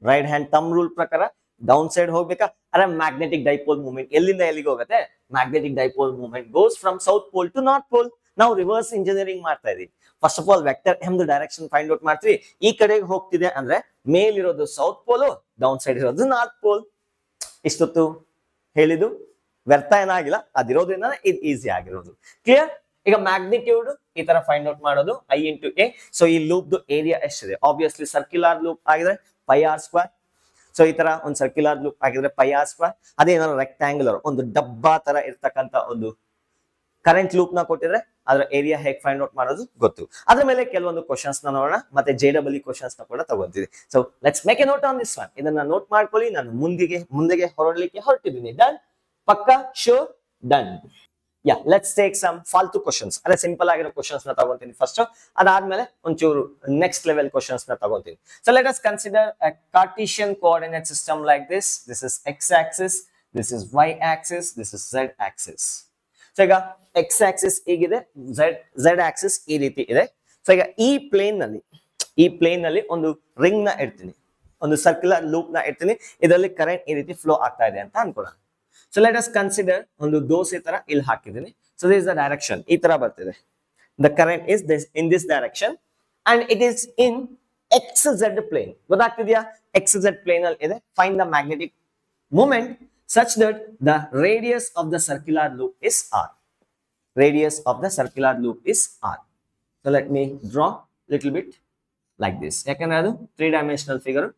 right hand thumb rule ಪ್ರಕಾರ down side ಹೋಗ್ಬೇಕಾ, ಅರೆ magnetic dipole movement ಎಲ್ಲಿಂದ ಎಲ್ಲಿಗೆ ಹೋಗುತ್ತೆ, magnetic dipole movement goes from south pole to north pole. ನಾವು ರಿವರ್ಸ್ ಇಂಜಿನಿಯರಿಂಗ್ ಮಾಡ್ತಾ ಇದೀವಿ. ಫಸ್ಟ್ ಆಫ್ ಆಲ್ ವೆಕ್ಟರ್ ಎಂಬುದು ಡೈರೆಕ್ಷನ್ ಫೈಂಡ್ ಔಟ್ ಮಾಡ್ತೀವಿ, ಈ ಕಡೆಗೆ ಹೋಗ್ತಿದೆ ಅಂದ್ರೆ ಮೇಲಿರೋದು ಸೌತ್ ಪೋಲ್, ಡೌನ್ ಸೈಡ್ ಇರೋದು ನಾರ್ತ್ ಪೋಲ್. ಇಷ್ಟೊತ್ತು ಹೇಳಿದ್ದು ವ್ಯರ್ಥ ಏನಾಗಿಲ್ಲ, ಅದಿರೋದ್ರಿಂದ ಇದು ಈಸಿ ಆಗಿರೋದು. ಕ್ಲಿಯರ್? ಈಗ ಮ್ಯಾಗ್ನಿಟ್ಯೂಡ್ ಈ ತರ ಫೈಂಡ್ ಔಟ್ ಮಾಡೋದು I into A. ಸೊ ಈ ಲೂಪ್ ಏರಿಯಾ ಎಷ್ಟಿದೆ, ಆಬ್ವಿಯಸ್ಲಿ ಸರ್ಕ್ಯುಲರ್ ಲೂಪ್ ಆಗಿದ್ರೆ ಪೈ ಆರ್ ಸ್ಕ್ವೇರ್. ಸೊ ಈ ತರ ಒಂದು ಸರ್ಕ್ಯುಲರ್ ಲೂಪ್ ಆಗಿದ್ರೆ ಪೈ ಆರ್ ಸ್ಕ್ವೇರ್. ಅದೇನಾದ್ರು ರೆಕ್ಟಾಂಗ್ಯುಲರ್ ಒಂದು ಡಬ್ಬಾ ತರ ಇರ್ತಕ್ಕಂಥ ಒಂದು ಕರೆಂಟ್ ಲೂಪ್ ನ ಕೊಟ್ಟಿದ್ರೆ ಅದರ ಏರಿಯಾ ಹೇಗೆ ಫೈಂಡ್ ಔಟ್ ಮಾಡೋದು ಗೊತ್ತು. ಅದ್ರ ಮೇಲೆ ಕೆಲವೊಂದು ಕ್ವಶನ್ಸ್ ನ ನೋಡೋಣ, ಮತ್ತೆ JEE ಕ್ವಶನ್ಸ್ ನ ಕೂಡ ತಗೊಂತೀವಿ. So let's make a note on this one. ಇದನ್ನ ನೋಟ್ ಮಾಡ್ಕೊಳ್ಳಿ, ನಾನು ಮುಂದೆಗೆ ಹೊರಡ್ಲಿಕ್ಕೆ ಹೊರಟಿದ್ದೀನಿ. ಡನ್? ಪಕ್ಕಾ? Sure? Done. Yeah, let's take some ಫಾಲ್ತು ಕ್ವಶನ್ಸ್. ಅದೇ ಸಿಂಪಲ್ ಆಗಿರೋ ಕ್ವಶನ್ಸ್ ನ ತಗೊಂತೀನಿ ಫಸ್ಟ್, ಅದಾದ್ಮೇಲೆ ಒಂಚೂರು ನೆಕ್ಸ್ಟ್ ಲೆವೆಲ್ ಕ್ವಶನ್ಸ್ ನ ತಗೊಂತೀನಿ. So let us consider a Cartesian coordinate system like this. This is x axis, this is y axis, this is z axis. So ಈಗ x ಆಕ್ಸಿಸ್ ಹೀಗಿದೆ, z Axis ಈ ರೀತಿ ಇದೆ. So ಈಗ ಈ plane ನಲ್ಲಿ ಒಂದು ರಿಂಗ್ ನ ಇಡ್ತೀನಿ, ಒಂದು ಸರ್ಕ್ಯುಲರ್ ಲೂಪ್ ನ ಇಡ್ತೀನಿ, ಇದರಲ್ಲಿ ಕರೆಂಟ್ ಈ ರೀತಿ ಫ್ಲೋ ಆಗ್ತಾ ಇದೆ ಅಂತ ಅನ್ಕೊಳ್ಳೋಣ. So let us consider ಒಂದು ದೋಸೆ ತರ ಇಲ್ಲಿ ಹಾಕಿದ್ದೀನಿ. So this is the direction, ಈ ತರ ಬರ್ತಿದೆ. The current is this in this direction and it is in XZ plane. ಗೊತ್ತಾಗ್ತಿದ್ಯಾ? XZ plane ಅಲ್ಲಿ ಇದೆ. Find the magnetic moment such that the radius of the circular loop is R. Radius of the circular loop is R. So let me draw little bit like this. ಯಾಕಂದ್ರೆ ಅದು 3-dimensional figure,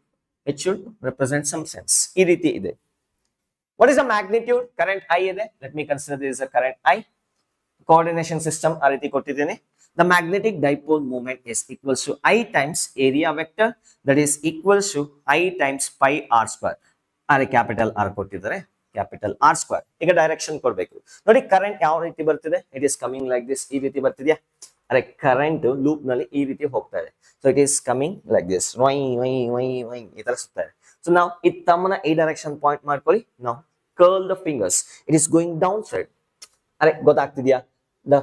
it should represent some sense. ಈ ರೀತಿ ಇದೆ. What is the magnitude? Current I ಇದೆ. Let me consider this is a current I. Coordination system ಆ ರೀತಿ ಕೊಟ್ಟಿದ್ದೀನಿ. The magnetic dipole moment is equals to I times area vector, that is equals to I times pi r square. ಅರೆ capital R ಕೊಟ್ಟಿದ್ದಾರೆ, capital R square. ಈಗ direction ಕೊಡ್ಬೇಕು ನೋಡಿ. Current ಯಾವ ರೀತಿ ಬರ್ತಿದೆ, it is coming like this. ಈ ರೀತಿ ಬರ್ತಿದ್ಯಾ? ಅರೆ ಕರೆಂಟ್ ಲೂಪ್ ನಲ್ಲಿ ಈ ರೀತಿ ಹೋಗ್ತಾ ಇದೆ. So it is coming like this, why why why why ಈ ತರ ಸುತ್ತಾ ಇದೆ. ಸೊ ನಾವು ಈ ತಮ್ಮನ ಈ ಡೈರೆಕ್ಷನ್ ಪಾಯಿಂಟ್ ಮಾಡ್ಕೊಳ್ಳಿ. ನಾವು curl the fingers, it is going downside. ಅರೆ ಗೊತ್ತಾಗ್ತಿದ್ಯಾ? The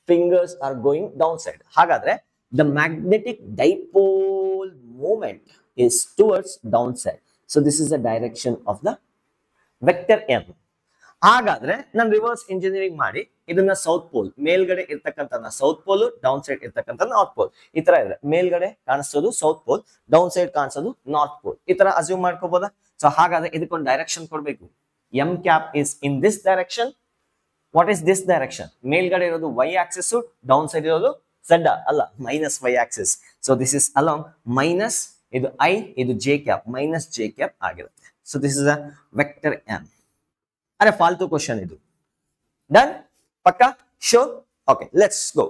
fingers are going downside. ಹಾಗಾದ್ರೆ the magnetic dipole moment is towards downside. So this is the direction of the vector M. ಹಾಗಾದ್ರೆ ನಾನು ರಿವರ್ಸ್ ಇಂಜಿನಿಯರಿಂಗ್ ಮಾಡಿ ಇದನ್ನ south pole, ಮೇಲ್ಗಡೆ ಇರ್ತಕ್ಕಂಥ south pole, down side ಇರ್ತಕ್ಕಂಥ north pole ಈ ತರ ಇದೆ. ಮೇಲ್ಗಡೆ ಕಾಣಿಸೋದು ಸೌತ್ ಪೋಲ್, ಡೌನ್ ಸೈಡ್ ಕಾಣಿಸೋದು ನಾರ್ತ್ ಪೋಲ್, ಈ ತರ ಅಸ್ಯೂಮ್ ಮಾಡ್ಕೋಬಹುದಾ? ಸೊ ಹಾಗಾದ್ರೆ ಇದಕ್ಕೊಂದು ಡೈರೆಕ್ಷನ್ ಕೊಡ್ಬೇಕು. M cap is in this direction. What is this direction? ಮೇಲ್ಗಡೆ ಇರೋದು y axis, ಡೌನ್ ಸೈಡ್ ಇರೋದು z ಅಲ್ಲ, minus y axis. So this is along minus, ಇದು I, ಇದು j cap, minus j cap ಆಗಿರುತ್ತೆ. So this is a vector M. ಅರೆ ಫಾಲ್ತು question ಇದು. Done? ಪಕ್ಕಾ? ಶೋರ್? Okay, let's go.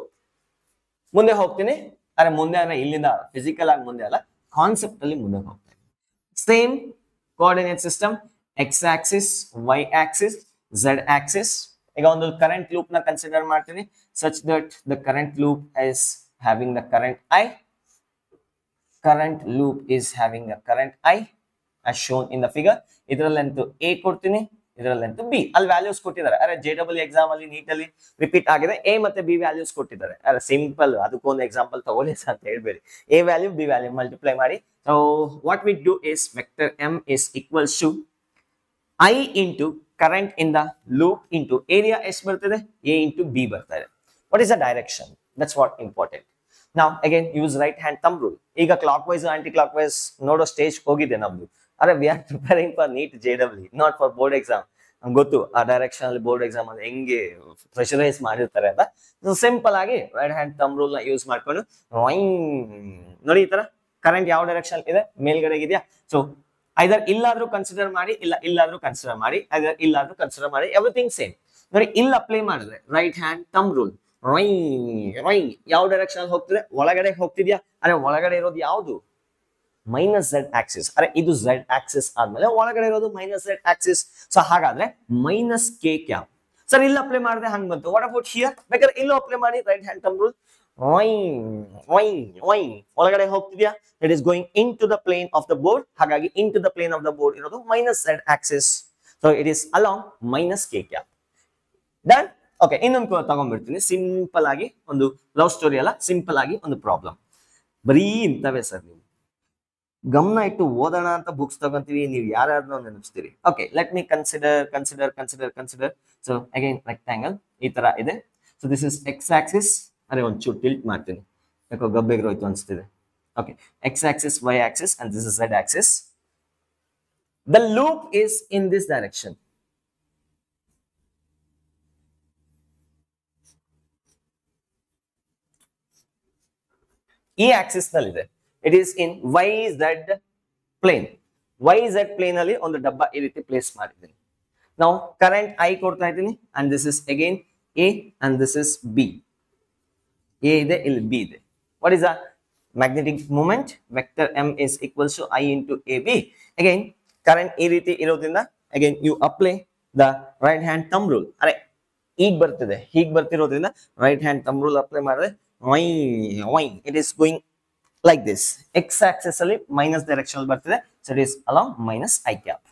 ಮುಂದೆ ಹೋಗ್ತೀನಿ. ಅರೆ ಮುಂದೆ ಅಂದ್ರೆ ಇಲ್ಲಿಂದ ಫಿಸಿಕಲ್ ಆಗಿ ಮುಂದೆ ಅಲ್ಲ, ಕಾನ್ಸೆಪ್ಟ್ ಅಲ್ಲಿ ಮುಂದೆ ಹೋಗ್ತೀನಿ. Same coordinate system, X axis, Y axis, Z axis. ಈಗ ಒಂದು ಕರೆಂಟ್ ಲೂಪ್ ನ ಕನ್ಸಿಡರ್ ಮಾಡ್ತೀನಿ such that the current loop is having the current I. Current loop is having a current I as shown in the figure. ಇದರಲ್ಲಂತೂ A ಕೊಡ್ತೀನಿ, ಇದರಲ್ಲಂತೂ B. ಅಲ್ಲಿ values ಕೊಟ್ಟಿದ್ದಾರೆ. ಅರೆ JEE exam ಅಲ್ಲಿ ನೀಟಲ್ಲಿ ರಿಪೀಟ್ ಆಗಿದೆ. A ಮತ್ತೆ B ವ್ಯಾಲ್ಯೂಸ್ ಕೊಟ್ಟಿದ್ದಾರೆ. ಅರೆ ಸಿಂಪಲ್, ಅದಕ್ಕೊಂದು ಎಕ್ಸಾಂಪಲ್ ತಗೊಳ್ಳಿ ಅಂತ ಹೇಳ್ಬೇಡಿ. A value B value multiply ಮಾಡಿ. So what we do is vector M is equals to I into current in the loop into area ಎಷ್ಟು ಬರ್ತದೆ, A into B ಬರ್ತಾ ಇದೆ. What is the direction? That's what important. Now again use right hand thumb rule. ಈಗ clockwise aunty clock wise ನೋಡೋ stage ಹೋಗಿದೆ ನಮ್ದು. ಅರೆ we are preparing for NEET JEE, not for board exam. ನಮ್ಗೆ ಗೊತ್ತು ಆ ಡೈರೆಕ್ಷನ್ ಅಲ್ಲಿ board exam ಅಲ್ಲಿ ಹೆಂಗೆ ಪ್ರೆಷರೈಸ್ ಮಾಡಿರ್ತಾರೆ ಅಂತ. ಸಿಂಪಲ್ ಆಗಿ ರೈಟ್ ಹ್ಯಾಂಡ್ ಥಂಬ್ ರೂಲ್ ನ ಯೂಸ್ ಮಾಡ್ಕೊಂಡು ನೋಡಿ ಈ ತರ ಕರೆಂಟ್ ಯಾವ ಡೈರೆಕ್ಷನ್ ಇದೆ, ಮೇಲ್ಗಡೆ ಇದೆಯಾ. ಸೊ ಐದರ್ ಇಲ್ಲಾದ್ರೂ ಕನ್ಸಿಡರ್ ಮಾಡಿ, ಇಲ್ಲಾದ್ರೂ ಕನ್ಸಿಡರ್ ಮಾಡಿ, ಐದರ್ ಇಲ್ಲಾದ್ರೂ ಕನ್ಸಿಡರ್ ಮಾಡಿ, ಎವ್ರಿಥಿಂಗ್ ಸೇಮ್. ನೋಡಿ ಇಲ್ಲಿ ಅಪ್ಲೈ ಮಾಡಿದ್ರೆ ರೈಟ್ ಹ್ಯಾಂಡ್ ಥಂಬ್ ರೂಲ್ ಯಾವ ಡೈರೆಕ್ಷನ್ ಹೋಗ್ತಿದೆ, ಒಳಗಡೆ ಹೋಗ್ತಿದ್ಯಾ. ಅರೆ ಒಳಗಡೆ ಇರೋದು ಯಾವುದು, ಮೈನಸ್ ಝೆಡ್ ಆಕ್ಸಿಸ್. ಅರೆ ಇದು ಝೆಡ್ ಆಕ್ಸಿಸ್ ಆದ್ಮೇಲೆ ಒಳಗಡೆ ಇರೋದು ಮೈನಸ್ ಝೆಡ್ ಆಕ್ಸಿಸ್. ಸೊ ಹಾಗಾದ್ರೆ ಮೈನಸ್ ಕೆ ಕ್ಯಾಪ್. ಸರ್ ಇಲ್ಲಿ ಅಪ್ಲೈ ಮಾಡಿದ್ರೆ ಹಂಗ್ ಬಂತು. What about here? ಬೇಕಾದ್ರೆ ಇಲ್ಲೂ ಅಪ್ಲೈ ಮಾಡಿ ರೈಟ್ ಹ್ಯಾಂಡ್ ಥಂಬ್ ರೂಲ್. ಒಳಗಡೆ ಹೋಗ್ತಿದ್ಯಾ, it is going into the plane of the board. ಹಾಗಾಗಿ into the plane of the board ಇರೋದು minus Z axis. So it is along minus K cap. Done. Okay, ಇನ್ನೊಂದು ತಗೊಂಡ್ಬಿಡ್ತೀನಿ. Simple ಆಗಿ ಒಂದು love story ಅಲ್ಲ, simple ಆಗಿ ಒಂದು problem. ಬರೀ ಇಂಥವೇ ಸರ್. ನೀವು ಗಮನ ಇಟ್ಟು ಓದೋಣ ಅಂತ ಬುಕ್ಸ್ ತಗೊಂತೀವಿ, ನೀವು ಯಾರ್ಯಾರನ್ನೋ ನೆನಪಿಸ್ತೀರಿ. Okay, let me consider. So again rectangle ಈ ತರ ಇದೆ. So this is X axis. ಅರೆ ಒಂಚೂರು ಟಿಲ್ಟ್ ಮಾಡ್ತೀನಿ, ಯಾಕೋ ಗಬ್ಬೆಗಿರೋಯ್ತು ಅನ್ಸ್ತಿದೆ. Okay, X axis, Y axis and this is Z axis. The loop is in this direction. ಈ ಆಕ್ಸಿಸ್ ನಲ್ಲಿ ಇದೆ. It is in Y Z plane. Y Z plane ಅಲ್ಲಿ ಒಂದು ಡಬ್ಬ ಈ ರೀತಿ ಪ್ಲೇಸ್ ಮಾಡಿದ್ದೀನಿ. ನಾವು ಕರೆಂಟ್ ಐ ಕೊಡ್ತಾ ಇದ್ದೀನಿ and this is again A and this is B. A ಇದೆ, ಇಲ್ಲಿ ಬಿ ಇದೆ. What is the magnetic moment? Vector M is equals to I into A B. Again current ಈ ರೀತಿ ಇರೋದ್ರಿಂದ again you apply the right hand thumb rule. ಅರೆ ಈಗ ಬರ್ತಿದೆ, ಹೀಗೆ ಬರ್ತಿರೋದ್ರಿಂದ right hand thumb rule apply ಮಾಡಿದ್ರೆ it is going like this. X axis ಅಲ್ಲಿ minus direction ಬರ್ತಿದೆ. So it is along minus I cap.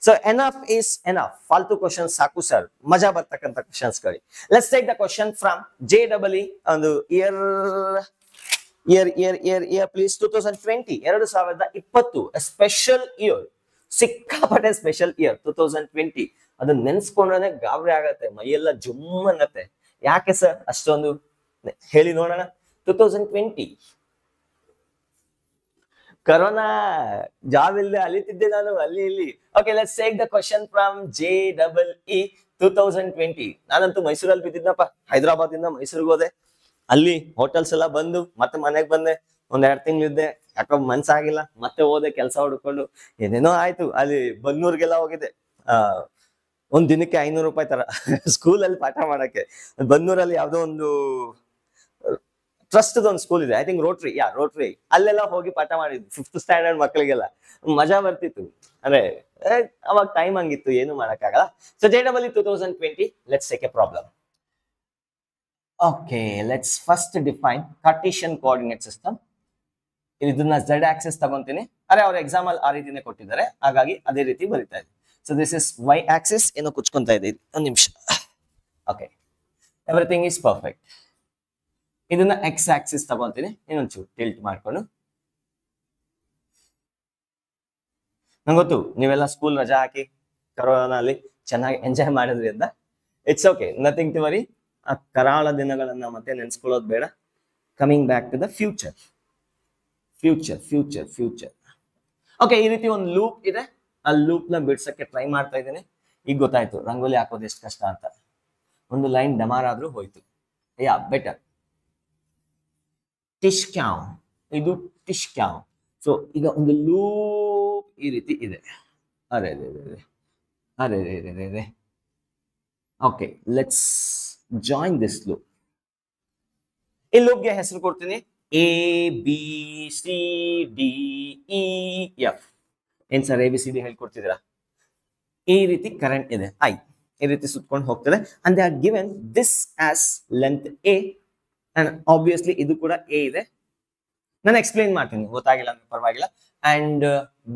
So enough is enough. ಫಾಲ್ತು question ಸಾಕು ಸರ್, ಮಜಾ ಬರ್ತಕ್ಕಂಥ ಕ್ವಶನ್ಸ್ ಗಳು. Let's take the question from JEE ಒಂದು year please. 2020 2020 special year, ಸಿಕ್ಕಾಪಟ್ಟೆ special year 2020. ಅದು ನೆನ್ಸ್ಕೊಂಡ್ರೆ ಗಾಬರಿ ಆಗತ್ತೆ, ಮೈಯೆಲ್ಲ ಜುಮ್ ಅನ್ನತ್ತೆ. ಯಾಕೆ ಸರ್ ಅಷ್ಟೊಂದು ಹೇಳಿ ನೋಡೋಣ. 2020 ಕರೋನಾ, ಜಾಬ್ ಇಲ್ಲದೆ ಅಲಿತಿದ್ದೆ ನಾನು ಅಲ್ಲಿ ಇಲ್ಲಿ. Okay, let's take the question from JEE 2020. ನಾನಂತೂ ಮೈಸೂರಲ್ಲಿ ಬಿದ್ದಿದ್ನಪ್ಪ. ಹೈದರಾಬಾದ್ ಇಂದ ಮೈಸೂರಿಗೆ ಹೋದೆ, ಅಲ್ಲಿ ಹೋಟೆಲ್ಸ್ ಎಲ್ಲ ಬಂದು ಮತ್ತೆ ಮನೆಗೆ ಬಂದೆ. ಒಂದ್2 ತಿಂಗಳಿದ್ದೆ, ಯಾಕೋ ಮನ್ಸಾಗಿಲ್ಲ, ಮತ್ತೆ ಹೋದೆ ಕೆಲಸ ಹುಡ್ಕೊಂಡು. ಏನೇನೋ ಆಯ್ತು. ಅಲ್ಲಿ ಬನ್ನೂರ್ಗೆಲ್ಲ ಹೋಗಿದ್ದೆ. ಒಂದ್ ದಿನಕ್ಕೆ 500 ರೂಪಾಯಿ ತರ ಸ್ಕೂಲಲ್ಲಿ ಪಾಠ ಮಾಡಕ್ಕೆ. ಬನ್ನೂರಲ್ಲಿ ಯಾವ್ದೋ ಒಂದು ಟ್ರಸ್ಟ್ ಒಂದು ಸ್ಕೂಲ್ ಇದೆ, ಐ ಥಿಂಕ್ ರೋಟ್ರಿ. ಅಲ್ಲೆಲ್ಲ ಹೋಗಿ ಪಾಠ ಮಾಡಿದ್ವಿ 5th ಸ್ಟ್ಯಾಂಡರ್ಡ್ ಮಕ್ಕಳಿಗೆಲ್ಲ. ಮಜಾ ಬರ್ತಿತ್ತು. ಅಂದ್ರೆ ಅವಾಗ ಟೈಮ್ ಹಂಗಿತ್ತು, ಏನು ಮಾಡಕ್ಕಾಗಲ್ಲ. So JEE 2020, let's take A problem. Okay, let's first define Cartesian coordinate system. ಇದನ್ನ ಝೆಡ್ ಆಕ್ಸಿಸ್ ತಗೊಂತೀನಿ. ಅರೆ ಅವ್ರ ಎಕ್ಸಾಮ್ ಅಲ್ಲಿ ಆ ರೀತಿನೇ ಕೊಟ್ಟಿದ್ದಾರೆ, ಹಾಗಾಗಿ ಅದೇ ರೀತಿ ಬರೀತಾ ಇದೆ. So this is why Axis. ಏನೋ ಕುಚ್ಕೊಂತ ಇದೆ, ಒಂದು ನಿಮಿಷ. Okay, everything is perfect. ಇದನ್ನ ಎಕ್ಸ್ ಆಕ್ಸಿಸ್ ತಗೊಂತೀನಿ. ಇನ್ನೊಂಚೂರು ಟಿಲ್ಟ್ ಮಾಡ್ಕೊಂಡು. ನಂಗೆ ಗೊತ್ತು ನೀವೆಲ್ಲ ಸ್ಕೂಲ್ ರಜಾ ಹಾಕಿ ಕರೋನಾಲಿ ಚೆನ್ನಾಗಿ ಎಂಜಾಯ್ ಮಾಡಿದ್ರಿ ಅಂತ. It's okay, nothing to worry. ಆ ಕರಾಳ ದಿನಗಳನ್ನ ಮತ್ತೆ ನೆನ್ಸ್ಕೊಳ್ಳೋದು ಬೇಡ. Coming back to the future. Okay, ಈ ರೀತಿ ಒಂದು ಲೂಪ್ ಇದೆ. ಆ ಲೂಪ್ ನ ಬಿಡ್ಸಕ್ಕೆ ಟ್ರೈ ಮಾಡ್ತಾ ಇದ್ದೀನಿ. ಈಗ ಗೊತ್ತಾಯ್ತು ರಂಗೋಲಿ ಹಾಕೋದು ಎಷ್ಟು ಕಷ್ಟ ಅಂತ. ಒಂದು ಲೈನ್ ಡಮಾರ್ ಆದ್ರೂ ಹೋಯ್ತು. ಯಾ ಬೆಟರ್. ಟಿಶ್ಕ್ಯಾವ್, ಇದು ಟಿಶ್ಕ್ಯಾವ್. ಸೊ ಈಗ ಒಂದು ಲೂಪ್ ಈ ರೀತಿ ಇದೆ. ಅರೆ okay, let's join this loop. ಈ ಲೂಪ್ಗೆ ಹೆಸರು ಕೊಡ್ತೀನಿ ABCDEF. ಏನ್ ಸರ್ ABCD ಹೇಳ್ಕೊಡ್ತಿದ್ದೀರಾ? ಈ ರೀತಿ ಕರೆಂಟ್ ಇದೆ ಐ, ಈ ರೀತಿ ಸುತ್ಕೊಂಡು ಹೋಗ್ತದೆ and they are given this as length A and obviously ಇದು ಕೂಡ ಎ ಇದೆ. ನಾನು ಎಕ್ಸ್ಪ್ಲೈನ್ ಮಾಡ್ತೀನಿ, ಗೊತ್ತಾಗಿಲ್ಲ ಅಂದ್ರೆ ಪರವಾಗಿಲ್ಲ. ಅಂಡ್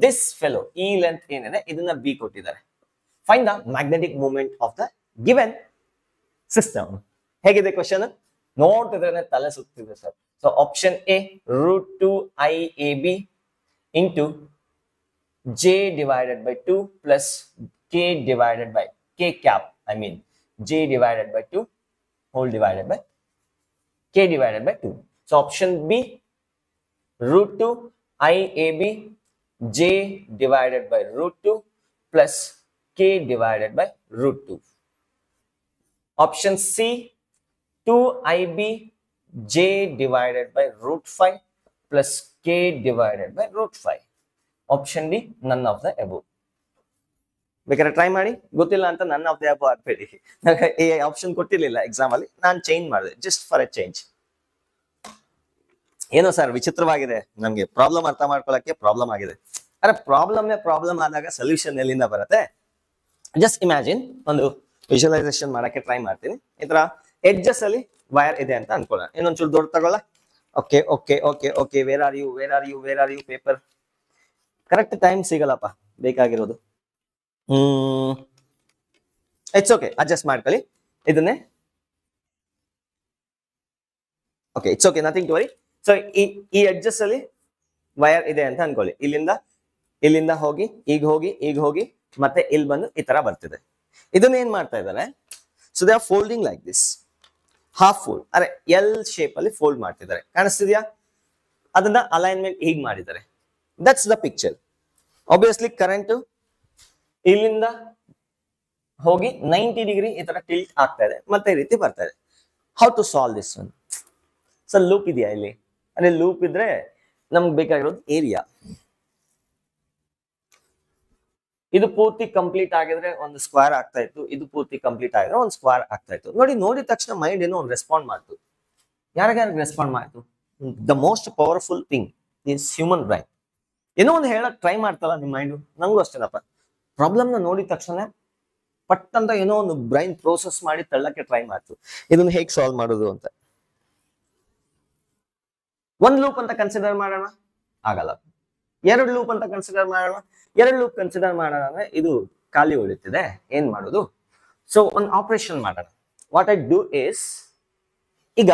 ದಿಸ್ ಫೆಲೋ, ಈ ಲೆಂತ್ ಏನಿದೆ ಇದನ್ನ ಬಿ ಕೊಟ್ಟಿದ್ದಾರೆ. Find the magnetic movement of the given system. ಹೇಗಿದೆ ಕ್ವಶನ್? ನೋಡ್ತಿದ್ರೆ ತಲೆ ಸುತ್ತಿದೆ sir. So option A √2 IAB into J divided by 2 plus K divided by K cap, I mean J divided by 2 whole divided by K divided by 2. So option B √2 IAB J divided by √2 plus K divided by √2. Option C 2IB J divided by √5 plus K divided by √5. Option D none of the above. ಬೇಕಾದ್ರೆ try ಮಾಡಿ, ಗೊತ್ತಿಲ್ಲ ಅಂತ none of the above ಹಾಕ್ಬೇಡಿ. ಈ option ಕೊಟ್ಟಿರ್ಲಿಲ್ಲ exam ಅಲ್ಲಿ, ನಾನು change ಮಾಡಿದೆ just for A change. ಏನೋ sir ವಿಚಿತ್ರವಾಗಿದೆ, ನಮ್ಗೆ ಪ್ರಾಬ್ಲಮ್ ಅರ್ಥ ಮಾಡ್ಕೊಳಕ್ಕೆ ಪ್ರಾಬ್ಲಮ್ ಆಗಿದೆ. ಅರೆ ಪ್ರಾಬ್ಲಮ್ ಆದಾಗ ಸೊಲ್ಯೂಷನ್ ಎಲ್ಲಿಂದ ಬರುತ್ತೆ? ಜಸ್ಟ್ ಇಮ್ಯಾಜಿನ್, ಒಂದು ವಿಜುವಲೈಸೇಷನ್ ಮಾಡಕ್ಕೆ ಟ್ರೈ ಮಾಡ್ತೀನಿ. ಈ ತರ ಎಡ್ಜಸ್ ಅಲ್ಲಿ ವೈರ್ ಇದೆ ಅಂತ ಅನ್ಕೊಳ್ಳೋಣ. ಇನ್ನೊಂಚೂರು ದೊಡ್ಡ ತಗೊಳ್ಳ. Okay okay okay okay where are you paper. Correct time ಸಿಗಲ್ಲಪ್ಪ ಬೇಕಾಗಿರೋದು. ಇಟ್ಸ್ ಓಕೆ, ಅಡ್ಜಸ್ಟ್ ಮಾಡ್ಕೊಳ್ಳಿ ಇದನ್ನೇ. Okay it's okay, nothing to worry. So ಈ ಎಡ್ಜಸ್ ಅಲ್ಲಿ ವೈರ್ ಇದೆ ಅಂತ ಅನ್ಕೊಳ್ಳಿ. ಇಲ್ಲಿಂದ ಹೋಗಿ ಈಗ ಹೋಗಿ ಮತ್ತೆ ಇಲ್ಲಿ ಬಂದು ಈ ತರ ಬರ್ತಿದೆ. ಇದನ್ನ ಏನ್ ಮಾಡ್ತಾ ಇದ್ದಾರೆ? So they are folding like this, half fold, ಅರೆ ಎಲ್ ಶೇಪ್ ಅಲ್ಲಿ ಫೋಲ್ಡ್ ಮಾಡ್ತಿದ್ದಾರೆ. ಕಾಣಿಸ್ತಿದ್ಯಾ? ಅದನ್ನ ಅಲೈನ್ಮೆಂಟ್ ಹೀಗ್ ಮಾಡಿದ್ದಾರೆ. That's the picture. Obviously current ಇಲ್ಲಿಂದ ಹೋಗಿ 90 ಡಿಗ್ರಿ ಈ ತರ ಟಿಲ್ಟ್ ಆಗ್ತಾ ಇದೆ, ಮತ್ತೆ ಈ ರೀತಿ ಬರ್ತಾ ಇದೆ. How to solve this one? So loop ಇದೆಯಾ ಇಲ್ಲಿ? ಅದೇ ಲೂಪ್ ಇದ್ರೆ ನಮ್ಗೆ ಬೇಕಾಗಿರೋದು ಏರಿಯಾ. ಇದು ಪೂರ್ತಿ ಕಂಪ್ಲೀಟ್ ಆಗಿದ್ರೆ ಒಂದು ಸ್ಕ್ವೇರ್ ಆಗ್ತಾ ಇತ್ತು, ಇದು ಪೂರ್ತಿ ಕಂಪ್ಲೀಟ್ ಆಗಿದ್ರೆ ಒಂದು ಸ್ಕ್ವೇರ್ ಆಗ್ತಾ ಇತ್ತು. ನೋಡಿದ ತಕ್ಷಣ ಮೈಂಡ್ ಏನೋ ಒಂದು ರೆಸ್ಪಾಂಡ್ ಮಾಡ್ತು. ಯಾರಿಗಾರಿಗೆ ರೆಸ್ಪಾಂಡ್ ಮಾಡ್ತು? The most powerful thing is human brain. ಏನೋ ಒಂದು ಹೇಳಕ್ ಟ್ರೈ ಮಾಡ್ತಲ್ಲ ನಿಮ್ಮ ಮೈಂಡ್. ನಂಗೂ ಅಷ್ಟೇನಪ್ಪ, ಪ್ರಾಬ್ಲಮ್ ನ ನೋಡಿದ ತಕ್ಷಣ ಪಟ್ ಅಂತ ಏನೋ ಒಂದು ಬ್ರೈನ್ ಪ್ರೋಸೆಸ್ ಮಾಡಿ ತಳ್ಳಕ್ಕೆ ಟ್ರೈ ಮಾಡ್ತು, ಇದನ್ನ ಹೇಗೆ ಸಾಲ್ವ್ ಮಾಡೋದು ಅಂತ. ಒಂದ್ ಲೂಪ್ ಅಂತ ಕನ್ಸಿಡರ್ ಮಾಡೋಣ, ಆಗಲ್ಲ. 2 ಲೂಪ್ ಅಂತ ಕನ್ಸಿಡರ್ ಮಾಡೋಣ. 2 ಲೂಪ್ ಕನ್ಸಿಡರ್ ಮಾಡೋಣ ಅಂದ್ರೆ ಇದು ಖಾಲಿ ಉಳಿತಿದೆ, ಏನ್ ಮಾಡೋದು? ಸೊ ಒಂದು ಆಪರೇಷನ್ ಮಾಡೋಣ. ವಾಟ್ ಐ ಡೂ ಇಸ್, ಈಗ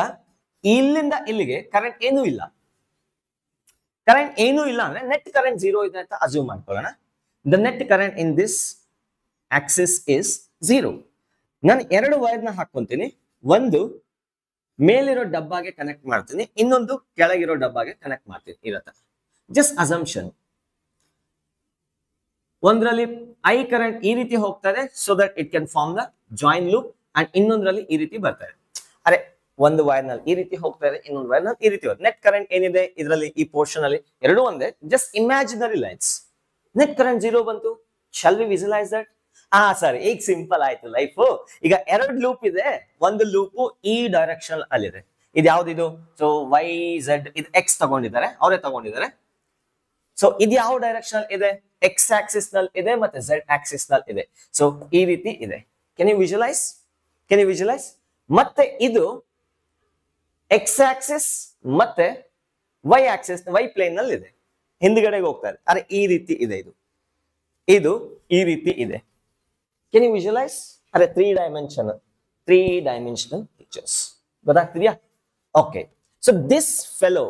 ಇಲ್ಲಿಂದ ಇಲ್ಲಿಗೆ ಕರೆಂಟ್ ಏನೂ ಇಲ್ಲ. ಕರೆಂಟ್ ಏನೂ ಇಲ್ಲ ಅಂದ್ರೆ ನೆಟ್ ಕರೆಂಟ್ 0 ಇದೆ ಅಂತ ಅಸ್ಯೂಮ್ ಮಾಡ್ಕೊಳ್ಳೋಣ. The net current in this Axis is 0. ನಾನು 2 ವೈರ್ನ ಹಾಕೊಂತೀನಿ. ಒಂದು ಮೇಲಿರೋ ಡಬ್ಬಾಗೆ ಕನೆಕ್ಟ್ ಮಾಡ್ತೀನಿ, ಇನ್ನೊಂದು ಕೆಳಗಿರೋ ಡಬ್ಬಾಗೆ ಕನೆಕ್ಟ್ ಮಾಡ್ತೀನಿ. ಇರತ್ತ ಜಸ್ಟ್ ಅಸಂಪ್ಷನ್. ಒಂದ್ರಲ್ಲಿ ಐ ಕರೆಂಟ್ ಈ ರೀತಿ ಹೋಗ್ತದೆ, so that it can form the join loop. And ಇನ್ನೊಂದ್ರಲ್ಲಿ ಈ ರೀತಿ ಬರ್ತಾರೆ. ಅರೆ ಒಂದು ವೈರ್ ನಲ್ಲಿ ಈ ರೀತಿ ಹೋಗ್ತಾ ಇದೆ, ಇನ್ನೊಂದು ವೈರ್ ನಲ್ಲಿ ಈ ರೀತಿ ಹೋಗುತ್ತೆ. ನೆಟ್ ಕರೆಂಟ್ ಏನಿದೆ ಇದರಲ್ಲಿ, ಈ ಪೋರ್ಷನ್ ಅಲ್ಲಿ ಎರಡೂ ಒಂದೇ, just imaginary lines. Net current 0 ಬಂತು. Shall we visualize that? Sir ಈಗ ಸಿಂಪಲ್ ಆಯ್ತು ಲೈಫ್. ಈಗ 2 ಲೂಪ್ ಇದೆ, ಒಂದು ಲೂಪ್ ಈ ಡೈರೆಕ್ಷನ್ ಅಲ್ಲಿದೆ. ಇದು ಯಾವ್ದಿದು? ಸೊ ವೈ ಝೆಡ್, ಇದು ಎಕ್ಸ್ ತಗೊಂಡಿದ್ದಾರೆ, ಅವರೇ ತಗೊಂಡಿದ್ದಾರೆ. ಸೊ ಇದು ಯಾವ ಡೈರೆಕ್ಷನ್ ಇದೆ? ಎಕ್ಸ್ ಆಕ್ಸಿಸ್ ನಲ್ಲಿ ಇದೆ ಮತ್ತೆ ಝೆಡ್ ಆಕ್ಸಿಸ್ ನಲ್ಲಿ ಇದೆ. ಸೊ ಈ ರೀತಿ ಇದೆ. Can you visualize? ಮತ್ತೆ ಇದು ಎಕ್ಸ್ ಆಕ್ಸಿಸ್ ಮತ್ತೆ ವೈ ಆಕ್ಸಿಸ್, ವೈ ಪ್ಲೇನ್ ನಲ್ಲಿ ಇದೆ, ಹಿಂದ್ಗಡೆಗೆ ಹೋಗ್ತಾ ಇದೆ. ಅರೆ ಈ ರೀತಿ ಇದೆ, ಇದು ಈ ರೀತಿ ಇದೆ. Can you visualise? ಅರೆ 3 ಡೈಮೆನ್ಷನಲ್ ಪಿಕ್ಚರ್ಸ್ ಗೊತ್ತಾಗ್ತಿದ್ಯಾ? Okay, so this fellow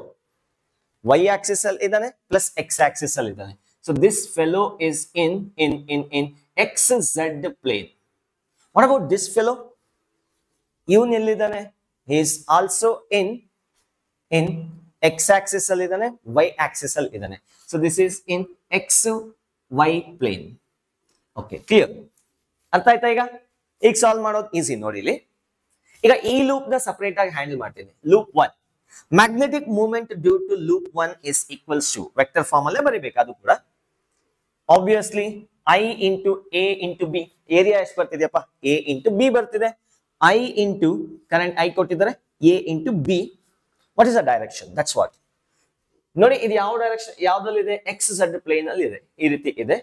Y axis ಅಲ್ಲಿ ಇದ್ದಾನೆ ಪ್ಲಸ್ ಎಕ್ಸ್ ಆಕ್ಸಿಸ್ ಅಲ್ಲಿ ಇದ್ದಾನೆ. So this fellow is in X Z plane. What about this fellow? ಇವನ್ ಎಲ್ಲಿದ್ದಾನೆ? he is also in x axis ಅಲ್ಲಿ ಇದ್ದಾನೆ, y axis ಅಲ್ಲಿ ಇದ್ದಾನೆ. So this is in x y plane. Okay, clear? ಅರ್ಥ ಆಯ್ತಾ? ಈಗ ಸಾಲ್ವ್ ಮಾಡೋದು ಈಸಿ ನೋಡಿ. ಇಲ್ಲಿ ಈಗ ಈ ಲೂಪ್ ನ ಸಪರೇಟ್ ಆಗಿ ಹ್ಯಾಂಡಲ್ ಮಾಡ್ತೀನಿ. Loop 1 magnetic movement due to loop 1 is equals to vector form ಅಲ್ಲೇ ಬರೀಬೇಕು. ಅದು ಕೂಡ obviously I into A into B. Area ಎಷ್ಟು ಬರ್ತಿದೆಯಪ್ಪ? A into B ಬರ್ತಿದೆ. I into current I ಕೊಟ್ಟಿದ್ದಾರೆ, A into B. What is the direction? That's what. ನೋಡಿ ಇದು ಯಾವ ಡೈರೆಕ್ಷನ್ ಯಾವ್ದ್ರಲ್ಲಿ ಇದೆ? ಎಕ್ಸ್ ಝೆಡ್ ಪ್ಲೇನ್ ಅಲ್ಲಿ ಇದೆ, ಈ ರೀತಿ ಇದೆ.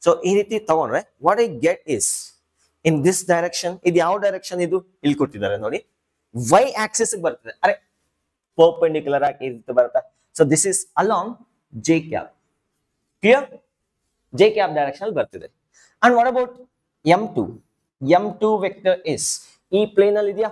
ಸೊ ಈ ರೀತಿ ತಗೊಂಡ್ರೆ what I get is in this direction. ಇದು ಯಾವ ಡೈರೆಕ್ಷನ್ ಇದು ಇಲ್ಲಿ ಕೊಟ್ಟಿದ್ದಾರೆ ನೋಡಿ, ವೈ ಆಕ್ಸಿಸ್ ಬರ್ತದೆ, ಅರೆ ಪರ್ಪೆಂಡಿಕ್ಯುಲರ್ ಆಗಿ ಈ ರೀತಿ ಬರುತ್ತೆ. So this is along J cap. Clear? J cap direction ಬರ್ತಿದೆ. And what about m2? m2 vector is ಈ ಪ್ಲೇನ್ ಅಲ್ಲಿ ಇದೆಯಾ,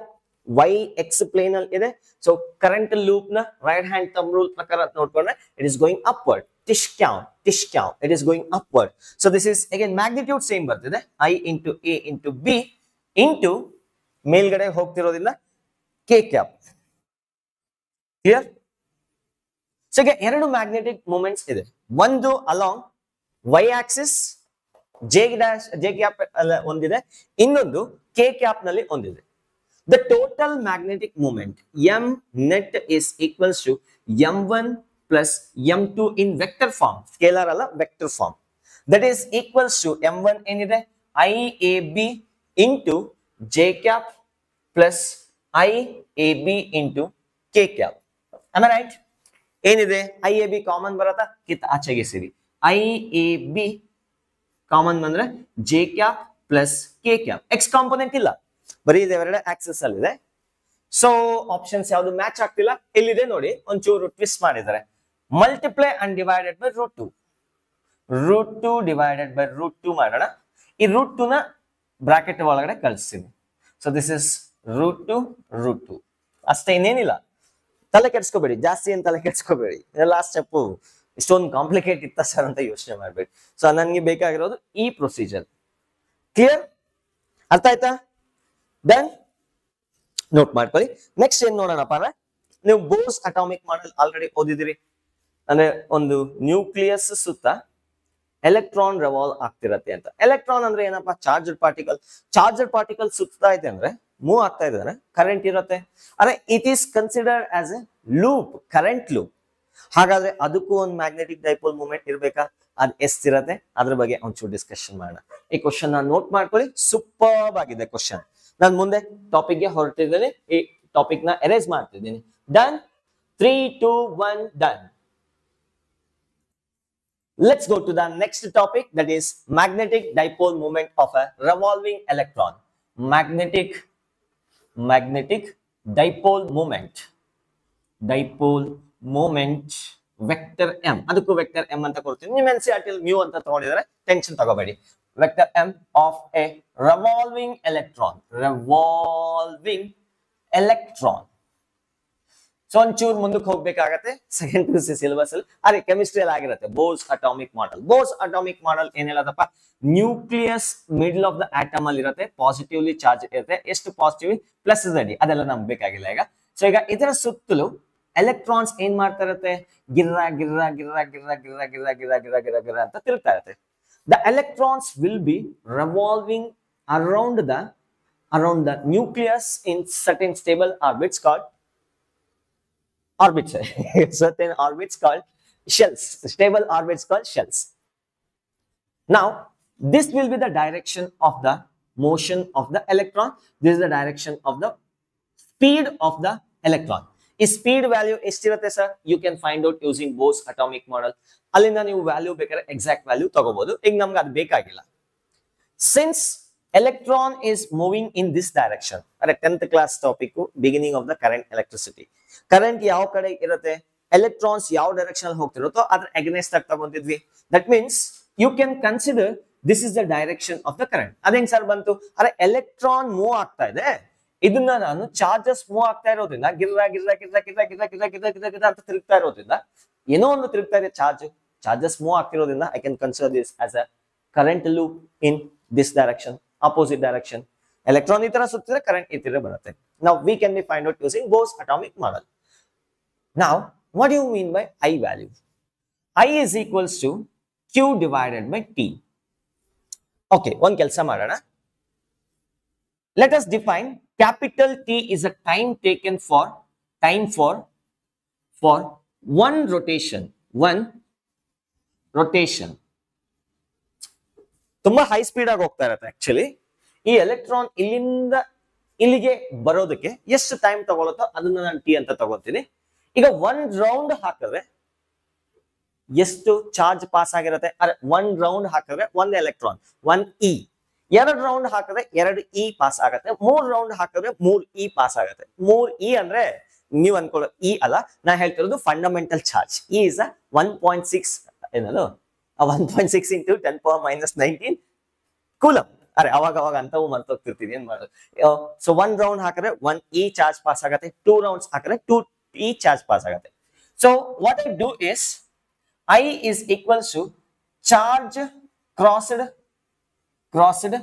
ವೈ ಎಕ್ಸ್ ಪ್ಲೇನ್ ಅಲ್ಲಿ ಇದೆ. ಸೊ ಕರೆಂಟ್ ಲೂಪ್ ನ ರೈಟ್ ಹ್ಯಾಂಡ್ ಥಂಬ್ ರೂಲ್ ಪ್ರಕಾರ ನೋಡ್ಕೊಂಡ್ರೆ ಇಟ್ ಇಸ್ ಗೋಯಿಂಗ್ ಅಪ್ವರ್ಡ್. ಟಿಶ್ಕ್ಯಾವ್ it is going upward. So this is again magnitude same ಬರ್ತಿದೆ, I into A into B into ಮೇಲ್ಗಡೆ ಹೋಗ್ತಿರೋದ್ರಿಂದ ಕೆ ಕ್ಯಾಪ್. ಕ್ಲಿಯರ್? ಸೊ ಈಗ ಎರಡು magnetic moments ಇದೆ, ಒಂದು along Y axis J cap ಒಂದಿದೆ, ಇನ್ನೊಂದು ಕೆ ಕ್ಯಾಪ್ ನಲ್ಲಿ ಒಂದಿದೆ. The total magnetic moment M net is equals to M1 plus M2 in vector form, scalar alla vector form. That is equals to M1 ಏನಿದೆ IAB into J cap plus IAB into K cap. Am I right? ಏನಿದೆ IAB common ಬರತ್ತಾ, ಕಿತ್ತ ಆಚೆಗೆ ಸೇರಿ IAB common ಬಂದ್ರೆ J cap plus K cap. X component ಇಲ್ಲ, ಬರೀ ಇದೆರಡು ಆಕ್ಸಿಸ್ ಅಲ್ಲಿ ಇದೆ. ಸೊ ಆಪ್ಷನ್ಸ್ ಯಾವುದು ಮ್ಯಾಚ್ ಆಗ್ತಿಲ್ಲ. ಇಲ್ಲಿದೆ ನೋಡಿ, ಒಂಚೂರು ಟ್ವಿಸ್ಟ್ ಮಾಡಿದ್ದಾರೆ. Multiply and divided by root two divided by root 2 ಮಾಡೋಣ. ಈ ರೂಟ್ 2 ನ ಬ್ರಾಕೆಟ್ ಒಳಗಡೆ ಕಳಿಸ್ತೀನಿ. ಸೊ ದಿಸ್ ಇಸ್ ರೂಟ್ 2 ಅಷ್ಟೇ, ಇನ್ನೇನಿಲ್ಲ. ತಲೆ ಕೆಡ್ಸ್ಕೋಬೇಡಿ, ಜಾಸ್ತಿ ಏನ್ ತಲೆ ಕೆಡ್ಸ್ಕೋಬೇಡಿ. ಲಾಸ್ಟ್ ಸ್ಟೆಪ್ ಇಷ್ಟೊಂದು ಕಾಂಪ್ಲಿಕೇಟ್ ಇತ್ತ ಸರ್ ಅಂತ ಯೋಚನೆ ಮಾಡ್ಬೇಡಿ. ಸೊ ನನ್ಗೆ ಬೇಕಾಗಿರೋದು ಈ ಪ್ರೊಸೀಜರ್. ಕ್ಲಿಯರ್? ಅರ್ಥ ಆಯ್ತಾ? ದೆನ್ ನೋಟ್ ಮಾಡ್ಕೊಳ್ಳಿ. ನೆಕ್ಸ್ಟ್ ಏನ್ ನೋಡೋಣಪ್ಪ ಅಂದ್ರೆ, ನೀವು ಬೋಸ್ ಅಟಾಮಿಕ್ ಮಾಡೆಲ್ ಆಲ್ರೆಡಿ ಓದಿದಿರಿ. ಅಂದ್ರೆ ಒಂದು ನ್ಯೂಕ್ಲಿಯಸ್ ಸುತ್ತ ಎಲೆಕ್ಟ್ರಾನ್ ರೆವಾಲ್ವ್ ಆಗ್ತಿರತ್ತೆ ಅಂತ. ಎಲೆಕ್ಟ್ರಾನ್ ಅಂದ್ರೆ ಏನಪ್ಪಾ, ಚಾರ್ಜರ್ ಪಾರ್ಟಿಕಲ್ ಸುತ್ತಾ ಇದೆ ಅಂದ್ರೆ, ಮೂವ್ ಆಗ್ತಾ ಇದೆ ಅಂದ್ರೆ ಕರೆಂಟ್ ಇರುತ್ತೆ. ಅರೆ it is considered as A loop, current loop. ಹಾಗಾದ್ರೆ ಅದಕ್ಕೂ ಒಂದು ಮ್ಯಾಗ್ನೆಟಿಕ್ ಡೈಪೋಲ್ ಮೂವ್ಮೆಂಟ್ ಇರ್ಬೇಕಾ? ಅದ್ ಎಷ್ಟಿರತ್ತೆ ಅದ್ರ ಬಗ್ಗೆ ಒಂಚೂರು ಡಿಸ್ಕಷನ್ ಮಾಡೋಣ. ಈ ಕ್ವಶನ್ ನಾನು ನೋಟ್ ಮಾಡ್ಕೊಳ್ಳಿ, ಸೂಪರ್ ಆಗಿದೆ ಕ್ವಶನ್. ನಾನು ಮುಂದೆ ಟಾಪಿಕ್ ಗೆ ಹೊರಟಿದ್ದೀನಿ, ಈ ಟಾಪಿಕ್ ನ ಎರೇಸ್ ಮಾಡ್ತಿದ್ದೀನಿ. Done. 3, 2, 1 done. Let's go to the next topic, that is magnetic dipole moment of a revolving electron. Magnetic dipole moment vector m. ಅದಕ್ಕೂ ವೆಕ್ಟರ್ m ಅಂತ ಕೊಡ್ತೀನಿ. ನಿಮ್ಮ NCERT ಅಲ್ಲಿ mu ಅಂತ ತಗೊಂಡಿದ್ದಾರೆ, ಟೆನ್ಷನ್ ತಗೋಬೇಡಿ. Vector m of a revolving electron. ಸೊ ಒಂಚೂರು ಮುಂದಕ್ಕೆ ಹೋಗ್ಬೇಕಾಗತ್ತೆ. ಸೆಕೆಂಡ್ PUC ಸಿಲೆಬಸ್ ಅಲ್ಲಿ ಅದೇ ಕೆಮಿಸ್ಟ್ರಿ ಅಲ್ಲಿ ಆಗಿರುತ್ತೆ. ಬೋಸ್ ಅಟಾಮಿಕ್ ಮಾಡೆಲ್ ಏನ್ ಹೇಳದಪ್ಪ, nucleus middle of the atom ಅಲ್ಲಿ ಇರುತ್ತೆ, ಪಾಸಿಟಿವ್ಲಿ ಚಾರ್ಜ್ ಇರುತ್ತೆ. ಎಷ್ಟು ಪಾಸಿಟಿವ್ ಪ್ಲಸ್ ಝಡ್, ಅದೆಲ್ಲ ನಮ್ಗೆ ಬೇಕಾಗಿಲ್ಲ ಈಗ. ಸೊ ಈಗ ಇದರ ಸುತ್ತಲೂ ಎಲೆಕ್ಟ್ರಾನ್ಸ್ ಏನ್ ಮಾಡ್ತಾ ಇರುತ್ತೆ, ಗಿರ್ರ ಅಂತ ತಿರುಗ್ತಾ ಇರುತ್ತೆ. The electrons will be revolving around the nucleus in certain stable orbits called shells. Stable orbits called shells. Now, this will be the direction of the motion of the electron. This is the direction of the speed of the electron. ಈ speed value ಎಷ್ಟಿರುತ್ತೆ sir? You can find out using Bohr's atomic model. ಅಲ್ಲಿಂದ ನೀವು value ಬೇಕಾದ್ರೆ exact value ತಗೋಬಹುದು. ಈಗ ನಮ್ಗೆ ಅದು ಬೇಕಾಗಿಲ್ಲ. Since electron is moving in this direction, ಅದೇ 10th class topic, beginning of the current electricity. Current ಯಾವ ಕಡೆ ಇರುತ್ತೆ, ಎಲೆಕ್ಟ್ರಾನ್ಸ್ ಯಾವ ಡೈರೆಕ್ಷನ್ ಅಲ್ಲಿ ಹೋಗ್ತಿರುತ್ತೋ ಅದ್ರ ಅಗೇನ್ಸ್ಟ್ ಆಗಿ ತಗೊಂಡಿದ್ವಿ. That means you can consider this is the direction of the current. ಅದೇಂಗ್ ಸರ್ ಬಂತು? ಅರೆ ಎಲೆಕ್ಟ್ರಾನ್ ಮೂವ್ ಆಗ್ತಾ ಇದೆ, ಇದನ್ನ ನಾನು ಚಾರ್ಜಸ್ ಮೂವ್ ಆಗ್ತಾ ಇರೋದ್ರಿಂದ ಗಿರ್ರ ಅಂತ ತಿರುಗ್ತಾ ಇರೋದ್ರಿಂದ, ಏನೋ ಒಂದು ತಿರುಗ್ತಾ ಇದೆ ಚಾರ್ಜಸ್ ಮೂವ್ ಆಗ್ತಿರೋದ್ರಿಂದ I can consider this as a current loop in this direction, opposite direction. Electron ಈ ತರ ಸುತ್ತಿದ್ರೆ ಕರೆಂಟ್ ಈ ತರ ಬರುತ್ತೆ. ನಾವು v can be find out using Bohr's atomic model. ನಾವು what you mean by I value? I is equals to Q divided by T. Okay, ಒಂದ್ ಕೆಲಸ ಮಾಡೋಣ. Let us define capital T is a time taken for one rotation. ತುಂಬಾ high speed ಆಗಿ ಹೋಗ್ತಾ ಇರುತ್ತೆ. Actually ಈ electron ಇಲ್ಲಿಂದ ಇಲ್ಲಿಗೆ ಬರೋದಕ್ಕೆ ಎಷ್ಟು ಟೈಮ್ ತಗೊಳುತ್ತೋ ಅದನ್ನ ನಾನು ಟಿ ಅಂತ ತಗೋತೀನಿ. ಈಗ 1 ರೌಂಡ್ ಹಾಕಿದ್ರೆ ಎಷ್ಟು ಚಾರ್ಜ್ ಪಾಸ್ ಆಗಿರುತ್ತೆ? ಒನ್ ರೌಂಡ್ ಹಾಕಿದ್ರೆ ಒಂದ್ ಎಲೆಕ್ಟ್ರಾನ್, ಒನ್ ಇ. ಎರಡು ರೌಂಡ್ ಹಾಕಿದ್ರೆ ಎರಡು ಇ ಪಾಸ್ ಆಗತ್ತೆ. ಮೂರ್ ರೌಂಡ್ ಹಾಕಿದ್ರೆ ಮೂರ್ ಇ ಪಾಸ್ ಆಗತ್ತೆ. ಮೂರ್ ಇ ಅಂದ್ರೆ ನೀವು ಅನ್ಕೊಳ್ಳೋ ಇ ಅಲ್ಲ, ನಾ ಹೇಳ್ತಿರೋದು ಫಂಡಮೆಂಟಲ್ ಚಾರ್ಜ್. ಇ ಇಸ್ 1.6 ಏನದು 1.6 ಇಂಟು 10⁻−19 ಕೂಲಮ್. ಅವಾಗ ಅಂತವು ಮರ್ತೋಗ್ತಿರ್ತೀವಿ, ಏನ್ ಮಾಡೋದು? ಸೊ ಒನ್ ರೌಂಡ್ ಹಾಕಿದ್ರೆ ಒನ್ ಇ ಚಾರ್ಜ್ ಪಾಸ್ ಆಗತ್ತೆ, ಟೂ ರೌಂಡ್ಸ್ ಹಾಕಿದ್ರೆ ಟೂ ಇ ಚಾರ್ಜ್ ಪಾಸ್ ಆಗತ್ತೆ. So what I do is I is equals to charge crossed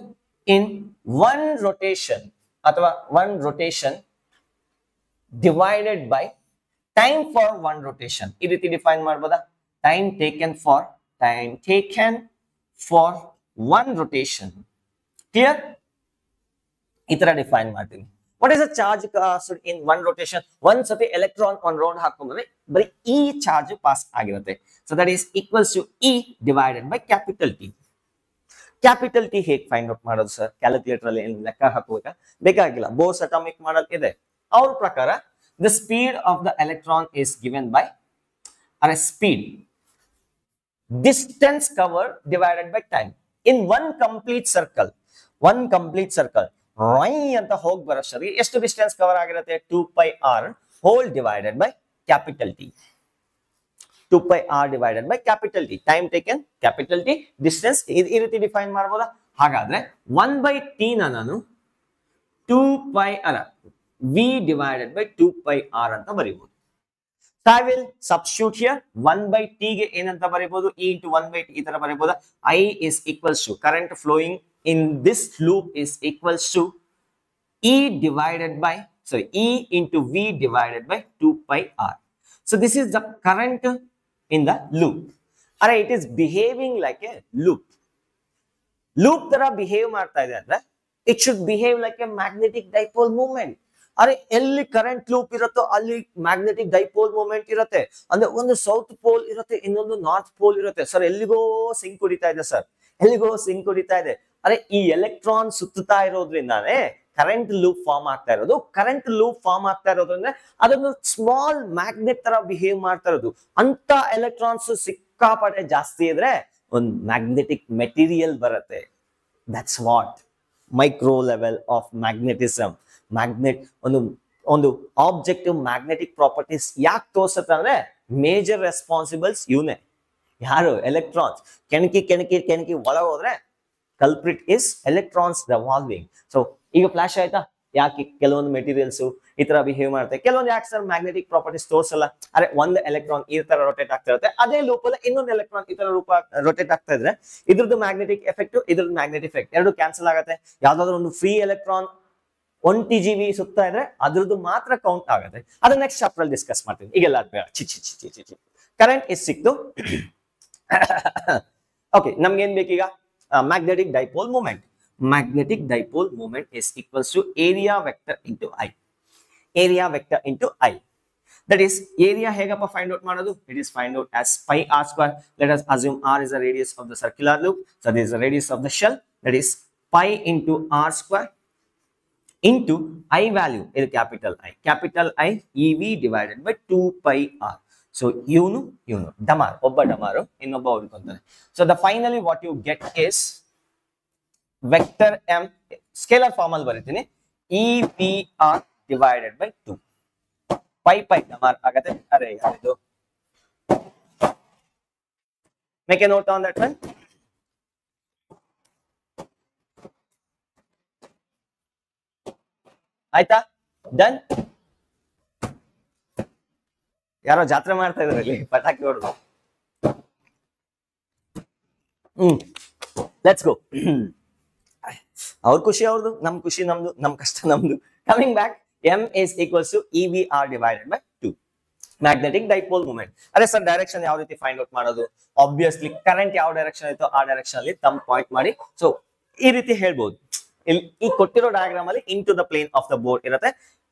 in one rotation ಅಥವಾ one rotation divided by time for one rotation. ಈ ರೀತಿ define ಮಾಡಬಹುದಾ? time taken for one rotation. Clear? ಈ ತರ define ಮಾಡ್ತೀನಿ. What is a charge crossed in one rotation? ಒಂದ್ ಸತಿ electron ಒಂದ್ ರೌಂಡ್ ಹಾಕೊಂಡ್ರೆ ಬರೀ ಈ ಚಾರ್ಜ್ ಪಾಸ್ ಆಗಿರುತ್ತೆ. So that is equals to E divided by capital T. Capital T ಹೇಗೆ ಫೈಂಡ್ ಔಟ್ ಮಾಡೋದು ಸರ್? ಕ್ಯಾಲ್ಕುಲೇಟರ್ ಅಲ್ಲಿ ಏನು ಲೆಕ್ಕ ಹಾಕುವಾಗ ಬೇಕಾಗಿಲ್ಲ. ಬೋಸ್ ಅಟಾಮಿಕ್ ಮಾಡಲ್ ಇದೆ. ಅವ್ರ ಪ್ರಕಾರ the speed of the electron is given by speed distance cover divided by time in one complete circle ರೈ ಅಂತ ಹೋಗಿ ಬರೋಷ್ಟರಿಗೆ ಎಷ್ಟು ಡಿಸ್ಟೆನ್ಸ್ ಕವರ್ ಆಗಿರುತ್ತೆ? 2πr whole divided by capital T. 2πr divided by capital T. Time taken, capital T, distance ಈ ರೀತಿ define ಮಾಡಬಹುದಾ? ಹಾಗಾದ್ರೆ 1/t ನಾನು 2πr v divided by 2πr ಅಂತ ಬರೀಬಹುದು. So I will substitute here 1/t ಗೆ ಏನಂತ ಬರೀಬಹುದು? E into 1/t ಈ ತರ ಬರೀಬಹುದಾ? I is equals to current flowing in this loop is equals to E divided by E into v divided by 2πr. So this is the current in the loop. It is behaving like a loop. Loop ತರ behave ಮಾಡ್ತಾ ಇದೆ ಅಂದ್ರೆ it should behave like a magnetic dipole moment. ಎಲ್ಲಿ current loop ಇರುತ್ತೋ ಅಲ್ಲಿ magnetic dipole moment ಇರುತ್ತೆ. ಅಂದ್ರೆ ಒಂದು ಸೌತ್ ಪೋಲ್ ಇರುತ್ತೆ, ಇನ್ನೊಂದು ನಾರ್ತ್ ಪೋಲ್ ಇರುತ್ತೆ. ಸರ್ ಎಲ್ಲಿಗೋ ಸಿಂಕ್ ಹೊಡಿತಾ ಇದೆ ಸರ್, ಎಲ್ಲಿಗೋ ಸಿಂಕ್ ಹೊಡಿತಾ ಇದೆ. ಈ ಎಲೆಕ್ಟ್ರಾನ್ ಸುತ್ತುತ್ತಾ ಇರೋದ್ರಿಂದಾನೇ ಕರೆಂಟ್ ಲೂಪ್ ಫಾರ್ಮ್ ಆಗ್ತಾ ಇರೋದು. ಕರೆಂಟ್ ಲೂಪ್ ಫಾರ್ಮ್ ಆಗ್ತಾ ಇರೋದ್ರಿಂದ ಅದೊಂದು ಸ್ಮಾಲ್ ಮ್ಯಾಗ್ನೆಟ್ ತರ ಬಿಹೇವ್ ಮಾಡ್ತಾ ಇರೋದು. ಅಂತ ಎಲೆಕ್ಟ್ರಾನ್ಸ್ ಸಿಕ್ಕಾಪಟ್ಟೆ ಜಾಸ್ತಿ ಇದ್ರೆ ಒಂದು ಮ್ಯಾಗ್ನೆಟಿಕ್ ಮೆಟೀರಿಯಲ್ ಬರುತ್ತೆ. That's what micro level of magnetism. Magnet ಒಂದು ಆಬ್ಜೆಕ್ಟಿವ್ ಮ್ಯಾಗ್ನೆಟಿಕ್ ಪ್ರಾಪರ್ಟೀಸ್ ಯಾಕೆ ತೋರಿಸುತ್ತೆ ಅಂದ್ರೆ ಮೇಜರ್ ರೆಸ್ಪಾನ್ಸಿಬಲ್ಸ್ ಇವನೇ. ಯಾರು? ಎಲೆಕ್ಟ್ರಾನ್ಸ್. ಕೆಣಕಿ ಒಳಗೆ ಹೋದ್ರೆ culprit is electrons revolving. So ಈಗ ಫ್ಲಾಶ್ ಆಯ್ತಾ? ಯಾಕೆ ಕೆಲವೊಂದು ಮೆಟೀರಿಯಲ್ಸ್ ಈ ತರ ಬಿಹೇವ್ ಮಾಡುತ್ತೆ, ಕೆಲವೊಂದು ಯಾಕೆ ಸರ್ ಮ್ಯಾಗ್ನೆಟಿಕ್ ಪ್ರಾಪರ್ಟೀಸ್ ತೋರಿಸಲ್ಲ? ಒಂದು ಎಲೆಕ್ಟ್ರಾನ್ ಈ ತರ ರೊಟೇಟ್ ಆಗ್ತಾ ಇರುತ್ತೆ, ಅದೇ ಲೂಪ್ ಅಲ್ಲಿ ಇನ್ನೊಂದು ಎಲೆಕ್ಟ್ರಾನ್ ಈ ತರ ರೊಟೇಟ್ ಆಗ್ತಾ ಇದ್ರೆ ಇದ್ರದ್ದು ಮ್ಯಾಗ್ನೆಟಿಕ್ ಎಫೆಕ್ಟ್, ಇದ್ರದ್ದು ಮ್ಯಾಗ್ನೆಟಿಕ್ ಎಫೆಕ್ಟ್ ಎರಡು ಕ್ಯಾನ್ಸಲ್ ಆಗುತ್ತೆ. ಯಾವ್ದಾದ್ರು ಒಂದು ಫ್ರೀ ಎಲೆಕ್ಟ್ರಾನ್ 1 TeV ಸುತ್ತಾ ಇದ್ರೆ ಅದ್ರದ್ದು ಮಾತ್ರ ಕೌಂಟ್ ಆಗುತ್ತೆ. ಅದನ್ನ ನೆಕ್ಸ್ಟ್ ಚಾಪ್ಟರ್ ಅಲ್ಲಿ ಡಿಸ್ಕಸ್ ಮಾಡ್ತೀನಿ. ಈಗೆಲ್ಲ ಬೇಡ. ಕರೆಂಟ್ ಇಸ್ ಸಿಕ್ತು. ಓಕೆ, ನಮ್ಗೆ ಏನ್ ಬೇಕೀಗ? magnetic dipole moment. Magnetic dipole moment is equals to area vector into I. Area vector into I. That is area hegappa find out ಮಾಡೋದು? It is find out as pi r square. Let us assume r is the radius of the circular loop. So this is the radius of the shell. That is pi into r square into I value. It is capital I. Capital I EV divided by 2πr. So you know damar obba damaru innobba udkontaನೆ. So the finally what you get is vector m scalar form ಅಲ್ಲಿ ಬರೀತೀನಿ EVR divided by 2. pi damar ಆಗತ್ತೆ. ಇದು make a note on that one. ಆಯ್ತಾ? Done. ಯಾರೋ ಜಾತ್ರೆ ಮಾಡ್ತಾ ಇದ್ರು ಇಲ್ಲಿ, ಪಟಾಕಿ ಹೊಡೆದು. Let's go. ಅವ್ರ ಖುಷಿ ಅವ್ರದ್ದು, ನಮ್ ಖುಷಿ ನಮ್ದು, ನಮ್ ಕಷ್ಟ ನಮ್ದು. Coming back, m is equals to EVR divided by 2. Magnetic dipole moment. ಅದೇ ಸರ್ ಡೈರೆಕ್ಷನ್ ಯಾವ ರೀತಿ ಫೈಂಡ್ ಔಟ್ ಮಾಡೋದು? ಆಬ್ವಿಯಸ್ಲಿ ಕರೆಂಟ್ ಯಾವ ಡೈರೆಕ್ಷನ್ ಐತೋ ಆ ಡೈರೆಕ್ಷನ್ ಅಲ್ಲಿ ತಮ್ಮ ಪಾಯಿಂಟ್ ಮಾಡಿ. ಸೊ ಈ ರೀತಿ ಹೇಳ್ಬೋದು. ಇಲ್ಲಿ ಈ ಕೊಟ್ಟಿರೋ ಡಯಾಗ್ರಾಮ್ ಅಲ್ಲಿ into the plane of the board ಇರುತ್ತೆ.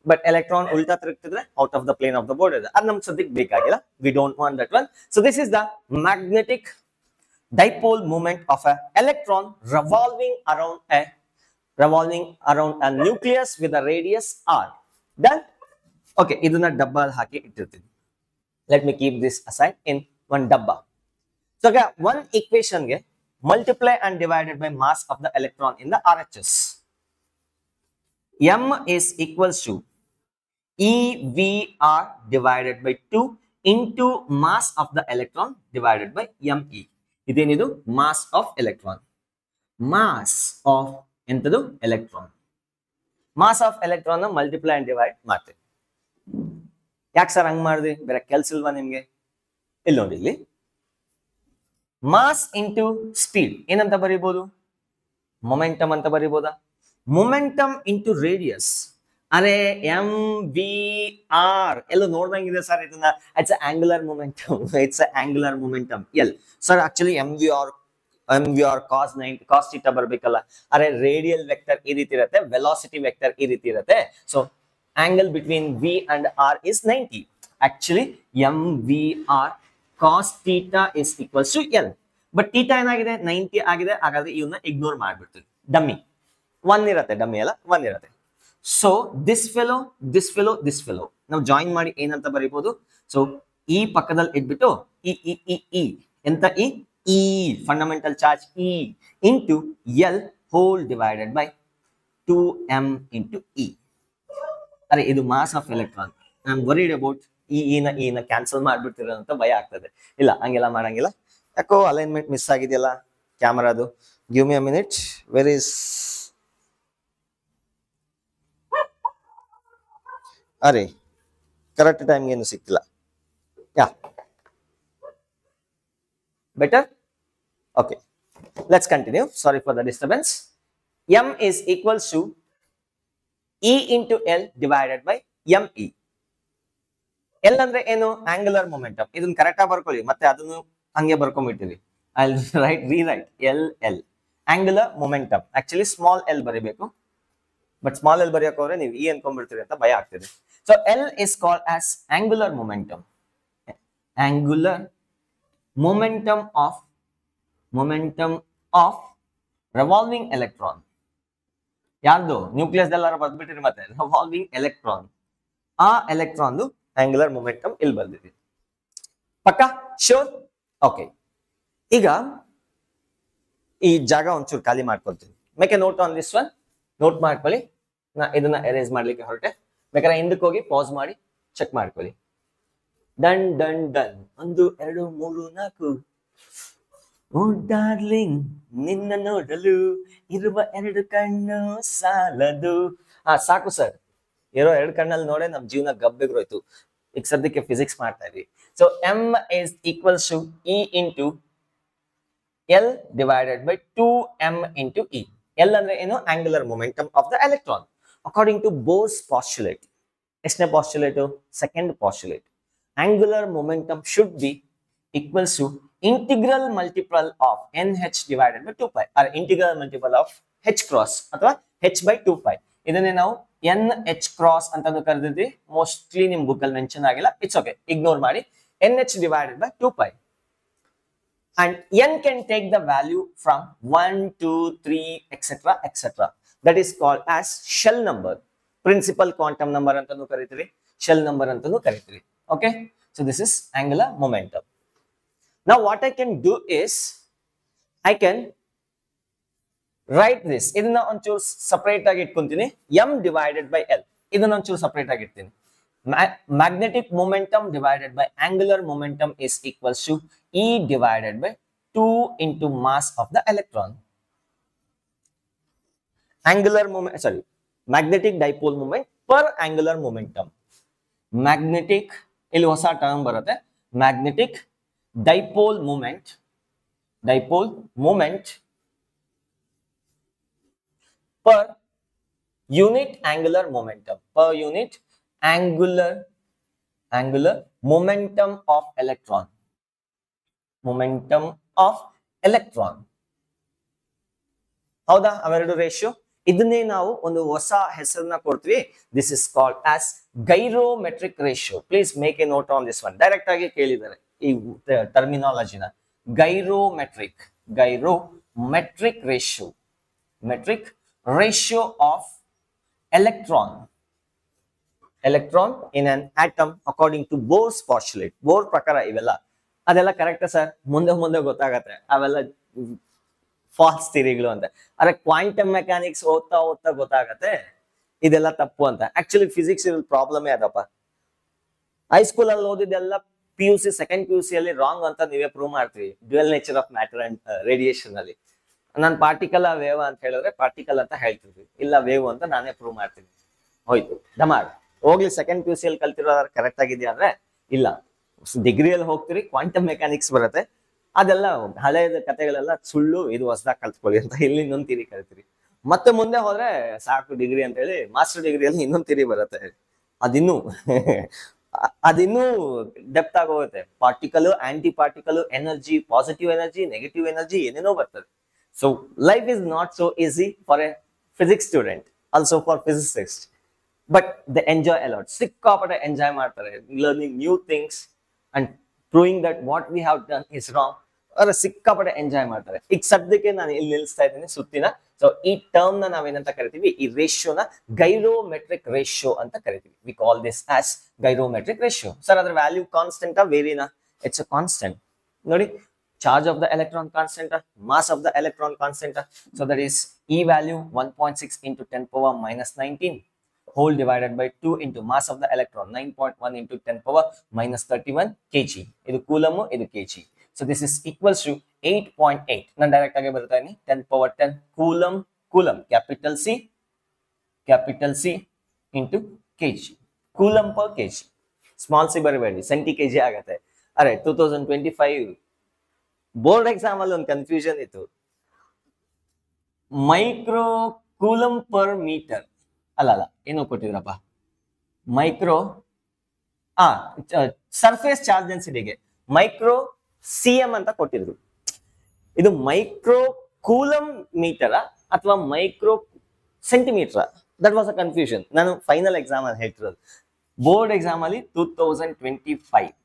ಬಟ್ ಎಲೆಕ್ಟ್ರಾನ್ ಉಲ್ಟಾ ತಿರುಗ್ತಿದ್ರೆ out of the plane of the board ಇದೆ. ಅದು ನಮ್ಗೆ ಸದ್ಯಕ್ಕೆ ಬೇಕಾಗಿಲ್ಲ. We don't want that one. So this is the magnetic dipole moment of an electron revolving around a nucleus with a radius r. Done? Okay, iduna dabba haki ittirtini. Let me keep this aside in one dabba. So again, one equation ge multiply and divided by mass of the electron in the RHS. M is equals to EVR divided by 2 into mass of the electron divided by ME. Idenidu mass of electron. Mass of entadu electron. Mass of electron na multiply and divide ಮಾಡ್ತೀವಿ. ಯಾಕೆ sir ಹಂಗ್ ಮಾಡಿದ್ವಿ? ಬೇರೆ ಕೆಲಸ ಇಲ್ವಾ ನಿಮ್ಗೆ? ಇಲ್ಲಿ ನೋಡಿ, ಇಲ್ಲಿ ಮಾಸ್ ಇಂಟು ಸ್ಪೀಡ್ ಏನಂತ ಬರೀಬಹುದು? ಮೊಮೆಂಟಮ್ ಅಂತ ಬರೀಬಹುದಾ? ಮೊಮೆಂಟಮ್ ಇಂಟು ರೇಡಿಯಸ್, ಅರೆ ಎಂ ವಿ ಆರ್ ಎಲ್ಲೋ ನೋಡ್ದಂಗಿದೆ ಸರ್ ಇದನ್ನ. It's angular momentum, it's angular momentum L sir. Actually M V R cos 90 cos theta ಬರಬೇಕಲ್ಲ. ಅರೆ ರೇಡಿಯಲ್ ವೆಕ್ಟರ್ ಈ ರೀತಿ ಇರುತ್ತೆ, ವೆಲಾಸಿಟಿ ವೆಕ್ಟರ್ ಈ ರೀತಿ ಇರುತ್ತೆ. So angle between V and R is 90. Actually, MVR cos theta is equals to L. But theta ಏನಾಗಿದೆ 90 ಆಗಿದೆ. ಹಾಗಾದ್ರೆ ಇವನ್ನ ಇಗ್ನೋರ್ ಮಾಡ್ಬಿಡ್ತೀವಿ. ಡಮ್ಮಿ 1 ಇರುತ್ತೆ, ಡಮ್ಮಿ ಅಲ್ಲ 1 ಇರುತ್ತೆ. ಸೊ ದಿಸ್ ಫೆಲೋ ನಾವು ಜಾಯಿನ್ ಮಾಡಿ ಏನಂತ ಬರೀಬಹುದು? ಸೊ ಈ ಪಕ್ಕದಲ್ಲಿ ಇಟ್ಬಿಟ್ಟು ಇ ಎಂತ E fundamental charge E into L whole divided by 2m into E. ಅರೆ ಇದು mass of electron. I am worried about ಈ ಕ್ಯಾನ್ಸಲ್ ಮಾಡ್ಬಿಡ್ತೀರ ಅಂತ ಭಯ ಆಗ್ತದೆ. ಇಲ್ಲ, ಹಂಗೆಲ್ಲ ಮಾಡಂಗಿಲ್ಲ. ಯಾಕೋ ಅಲೈನ್ಮೆಂಟ್ ಮಿಸ್ ಆಗಿದೆಯಲ್ಲ ಕ್ಯಾಮರಾದು. Give me a minute. Where is ಅರೆ ಕರೆಕ್ಟ್ ಟೈಮ್ಗೆ ಏನು ಸಿಕ್ತಿಲ್ಲ. Yeah better. Okay, let's continue. Sorry for the disturbance. m is equals to E into L divided by ME. L ಅಂದ್ರೆ ಏನು? Angular momentum. ಇದನ್ನ correct ಆಗಿ ಬರ್ಕೊಳ್ಳಿ, ಮತ್ತೆ ಅದನ್ನು ಹಂಗೆ ಬರ್ಕೊಂಡ್ಬಿಟ್ಟಿವಿ. I rewrite L angular momentum. Actually small L ಬರೀಬೇಕು, ಬಟ್ ಸ್ಮಾಲ್ ಎಲ್ ಬರೆಯಕ್ಕೆ ಹೋದ್ರೆ ನೀವು ಇ ಅನ್ಕೊಂಡ್ಬಿಡ್ತೀರಿ ಅಂತ ಭಯ ಆಗ್ತಿದೆ. So L is called as angular momentum. Angular momentum of revolving electron. ಯಾರ್ದು? ನ್ಯೂಕ್ಲಿಯಸ್ ಎಲ್ಲಾರು ಬರ್ದ್ಬಿಟ್ಟಿರಿ. ಮತ್ತೆ ರಿವಾಲ್ವಿಂಗ್ ಎಲೆಕ್ಟ್ರಾನ್, ಆ ಎಲೆಕ್ಟ್ರಾನ್ ಆಂಗುಲರ್ ಮೊಮೆಂಟಮ್ ಇಲ್ಲಿ ಬರ್ದಿದೆ. ಪಕ್ಕ ಶೋರ್? ಓಕೆ, ಈಗ ಈ ಜಾಗ ಒಂಚೂರು ಖಾಲಿ ಮಾಡ್ಕೊಳ್ತೀನಿ. Make a note on this one. Note ಮಾಡ್ಕೊಳ್ಳಿ. ನಾ ಇದನ್ನ ಎರೇಸ್ ಮಾಡ್ಲಿಕ್ಕೆ ಹೊರಟೆ. ಬೇಕಾದ್ರೆ ಹಿಂದಕ್ಕೆ ಹೋಗಿ ಪಾಸ್ ಮಾಡಿ ಚೆಕ್ ಮಾಡ್ಕೊಳ್ಳಿ. Done done done. 1 2 3 4. ಓ ಡಾರ್ಲಿಂಗ್, ನಿನ್ನ ನೋಡಲು ಇರುವ 2 ಕಣ್ಣು ಸಾಲದು. ಸಾಕು ಸರ್, ಇರೋ 2 ಕಣ್ಣಲ್ಲಿ ನೋಡೆ ನಮ್ ಜೀವನ ಗಬ್ಬೆಗ್ರೋಯ್ತು. ಈಗ ಸದ್ಯಕ್ಕೆ ಫಿಸಿಕ್ಸ್ ಮಾಡ್ತಾ ಇದ್ವಿ. So M is equals to E into L divided by 2m into E. L ಅಂದ್ರೆ ಏನು? Angular momentum of the electron according to Bohr's postulate. ಎಷ್ಟನೇ postulate? Second postulate. Angular momentum should be equals to integral multiple of nh divided by 2 pi or integral multiple of h cross ಅಥವಾ h by 2 pi. ಇದನ್ನೇ ನಾವು nh cross ಅಂತಾನು ಕರೆದಿದ್ವಿ. Mostly ನಿಮ್ book ಅಲ್ಲಿ mention ಆಗಿಲ್ಲ. It's okay, ignore ಮಾಡಿ. nh divided by 2 pi and n can take the value from 1 2 3 etc. that is called as shell number. Principal quantum number ಅಂತಾನು ಕರೀತೀವಿ, shell number ಅಂತಾನು ಕರೀತೀವಿ. Okay, so this is angular momentum. Now what I can do is I can write this. ಇದನ್ನ ಒಂಚೂರು separate ಆಗಿ ಇಟ್ಕೊಂತೀನಿ. m divided by l ಇದನ್ನ ಒಂಚೂರು separate ಆಗಿ ಇಡ್ತೀನಿ. Magnetic momentum divided by angular momentum is equals to E divided by 2 into mass of the electron. Angular moment, sorry, magnetic dipole moment per angular momentum. Magnetic, ಇಲ್ಲಿ ಹೊಸ term ಬರುತ್ತೆ. Magnetic dipole moment per unit angular momentum, angular momentum of electron. ಹೌದಾ? ಅವೆರಡು ratio. ಇದನ್ನೇ ನಾವು ಒಂದು ಹೊಸ ಹೆಸರನ್ನ ಕೊಡ್ತೀವಿ. This is called as gyrometric ratio. Please make a note on this one. Direct ಆಗಿ ಕೇಳಿದ್ದಾರೆ ಈ ಟರ್ಮಿನಾಲಜಿನ. Gyrometric ratio of electron in an atom according to Bohr's postulate. Bohr ಪ್ರಕಾರ ಇವೆಲ್ಲ ಅದೆಲ್ಲ ಕರೆಕ್ಟ್ ಸರ್, ಮುಂದೆ ಮುಂದೆ ಗೊತ್ತಾಗತ್ತೆ ಅವೆಲ್ಲ ಫಾಲ್ಸ್ ಥಿಯರಿಗಳು ಅಂತ. ಆದ್ರೆ ಕ್ವಾಂಟಮ್ ಮೆಕ್ಯಾನಿಕ್ಸ್ ಓದ್ತಾ ಓದ್ತಾ ಗೊತ್ತಾಗತ್ತೆ ಇದೆಲ್ಲ ತಪ್ಪು ಅಂತ. ಆಕ್ಚುಲಿ ಫಿಸಿಕ್ಸ್ ಪ್ರಾಬ್ಲಮೇ ಅದಪ್ಪ. ಹೈಸ್ಕೂಲ್ ಅಲ್ಲಿ ಓದಿದ್ದೆಲ್ಲ PUC ಸೆಕೆಂಡ್ PUC ಅಲ್ಲಿ ರಾಂಗ್ ಅಂತ ನೀವೇ ಪ್ರೂವ್ ಮಾಡ್ತೀವಿ. Dual nature of matter and radiation ಅಲ್ಲಿ ನಾನು ಪಾರ್ಟಿಕಲ್ ವೇವ್ ಅಂತ ಹೇಳಿದ್ರೆ ಪಾರ್ಟಿಕಲ್ ಅಂತ ಹೇಳ್ತಿದ್ವಿ, ಇಲ್ಲ ವೇವ್ ಅಂತ ನಾನೇ ಪ್ರೂವ್ ಮಾಡ್ತೀನಿ. ಹೋಯ್ತು ಡಮಾರ್. ಹೋಗ್ಲಿ ಸೆಕೆಂಡ್ PUC ಅಲ್ಲಿ ಕಲ್ತಿರೋದ್ರ ಕರೆಕ್ಟ್ ಆಗಿದ್ಯಾ ಅಂದ್ರೆ ಇಲ್ಲ. ಡಿಗ್ರಿಯಲ್ಲಿ ಹೋಗ್ತೀರಿ ಕ್ವಾಂಟಮ್ ಮೆಕ್ಯಾನಿಕ್ಸ್ ಬರುತ್ತೆ, ಅದೆಲ್ಲ ಹಳೆಯ ಕಥೆಗಳೆಲ್ಲ ಸುಳ್ಳು, ಇದು ಹೊಸದಾಗಿ ಕಲ್ತ್ಕೊಳ್ಳಿ ಅಂತ ಇಲ್ಲಿ ಇನ್ನೊಂದು ತಿರಿ ಕಲ್ತೀರಿ. ಮತ್ತೆ ಮುಂದೆ ಹೋದ್ರೆ ಸಾಕು ಡಿಗ್ರಿ ಅಂತ ಹೇಳಿ ಮಾಸ್ಟರ್ ಡಿಗ್ರಿಯಲ್ಲಿ ಇನ್ನೊಂದು ತಿರಿ ಬರುತ್ತೆ. ಅದಿನ್ನೂ ಅದಿನ್ನೂ ಡೆಪ್ತ್ ಆಗೋಗುತ್ತೆ. Particle, anti particle, energy, positive energy, negative energy, ಏನೇನೋ ಬರ್ತದೆ. So life is not so easy for a physics student, also for physicist, but they enjoy a lot. ಸಿಕ್ಕಾಪಟ್ಟೆ ಎಂಜಾಯ್ ಮಾಡ್ತಾರೆ, learning new things and proving that what we have done is wrong. ಅವ್ರ ಸಿಕ್ಕಾಪಟ್ಟೆ enjoy ಮಾಡ್ತಾರೆ. ಈಗ ಸದ್ಯಕ್ಕೆ ನಾನು ಇಲ್ಲಿ ನಿಲ್ಲಿಸ್ತಾ ಇದ್ದೀನಿ ಸುತ್ತಿನ. ಸೊ ಈ ಟರ್ಮ್ ನ ನಾವೇನಂತ ಕರಿತೀವಿ, ಈ ರೇಷಿಯೋನ ಗೈರೋಮೆಟ್ರಿಕ್ ರೇಷಿಯೋ ಅಂತ ಕರಿತೀವಿ. We call this as gyrometric ratio. Sir ಅದ್ರ ವ್ಯಾಲ್ಯೂ ಕಾನ್ಸ್ಟೆಂಟ್ ವೇರಿನಾ? It's a constant. ನೋಡಿ, charge of the electron constant, mass of the electron constant. So that is E value 1.6 into 10 power minus 19 whole divided by 2 into mass of the electron 9.1 into 10 power minus 31 kg. Idu coulomb, idu kg. So this is equals to 8.8. Nan direct age barta idini 10 power 10 coulomb capital C into kg. Coulomb per kg. Small c baribedi centi kg agate. Are 2025 board exam ಅಲ್ಲಿ ಒಂದು confusion ಇತ್ತು. Micro coulomb per metre ಅಲ್ಲ ಏನೋ ಕೊಟ್ಟಿದ್ರಪ್ಪ, micro surface charge ಡೆನ್ಸಿಟಿಗೆ micro CM ಅಂತ ಕೊಟ್ಟಿದ್ರು. ಇದು ಮೈಕ್ರೋ ಕೂಲಮ್ ಮೀಟರ ಅಥವಾ micro centimetre? That was a confusion. ನಾನು ಫೈನಲ್ ಎಕ್ಸಾಮ್ ಅಲ್ಲಿ ಹೇಳ್ತಿರೋದು. ಬೋರ್ಡ್ ಎಕ್ಸಾಮ್ ಅಲ್ಲಿ 2025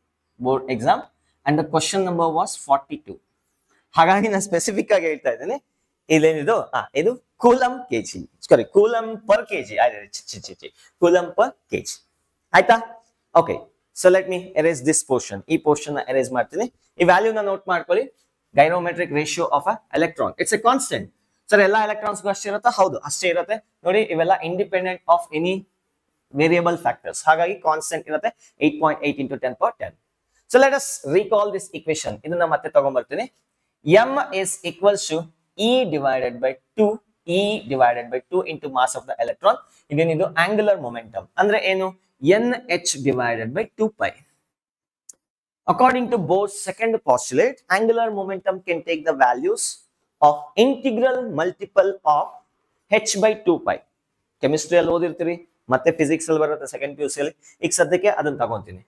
board exam and the question number was 42. ಹಾಗಾಗಿ ನಾನು ಸ್ಪೆಸಿಫಿಕ್ ಆಗಿ ಹೇಳ್ತಾ ಇದ್ದೇನೆ. ಇಲ್ಲೇನಿದು ಇದು coulomb kg, sorry coulomb per kg, coulomb per kg. ಆಯ್ತಾ? Okay, so let me erase this portion. ಈ ಪೋರ್ಷನ್ ನ ಎರೇಸ್ ಮಾಡ್ತೀನಿ. ಈ ವ್ಯಾಲ್ಯೂನ ನೋಟ್ ಮಾಡ್ಕೊಳ್ಳಿ. Gyrometric ratio of a electron, it's a constant. Sir ಎಲ್ಲ ಎಲೆಕ್ಟ್ರಾನ್ಸ್ಗೂ ಅಷ್ಟೇ ಇರುತ್ತಾ? ಹೌದು, ಅಷ್ಟೇ ಇರುತ್ತೆ. ನೋಡಿ, ಇವೆಲ್ಲ independent of any variable factors, ಹಾಗಾಗಿ ಕಾನ್ಸ್ಟೆಂಟ್ ಇರುತ್ತೆ 8.8 into 10 power 10. So let us recall this equation. ಇದನ್ನ ಮತ್ತೆ ತಗೊಂಡ್ಬರ್ತೀನಿ. M is equals to E divided by 2 into mass of the electron. ಇದೇನಿದು angular momentum. ಅಂದ್ರೆ ಏನು? NH divided by 2 pi. According to Bohr's second postulate, angular momentum can take the values of integral multiple of h by 2 pi. Chemistry ಅಲ್ಲಿ ಓದಿರ್ತೀರಿ, ಮತ್ತೆ physics ಅಲ್ಲಿ ಬರುತ್ತೆ second PUC ಅಲ್ಲಿ. ಈಗ ಸದ್ಯಕ್ಕೆ ಅದನ್ನ ತಗೊಂತೀನಿ.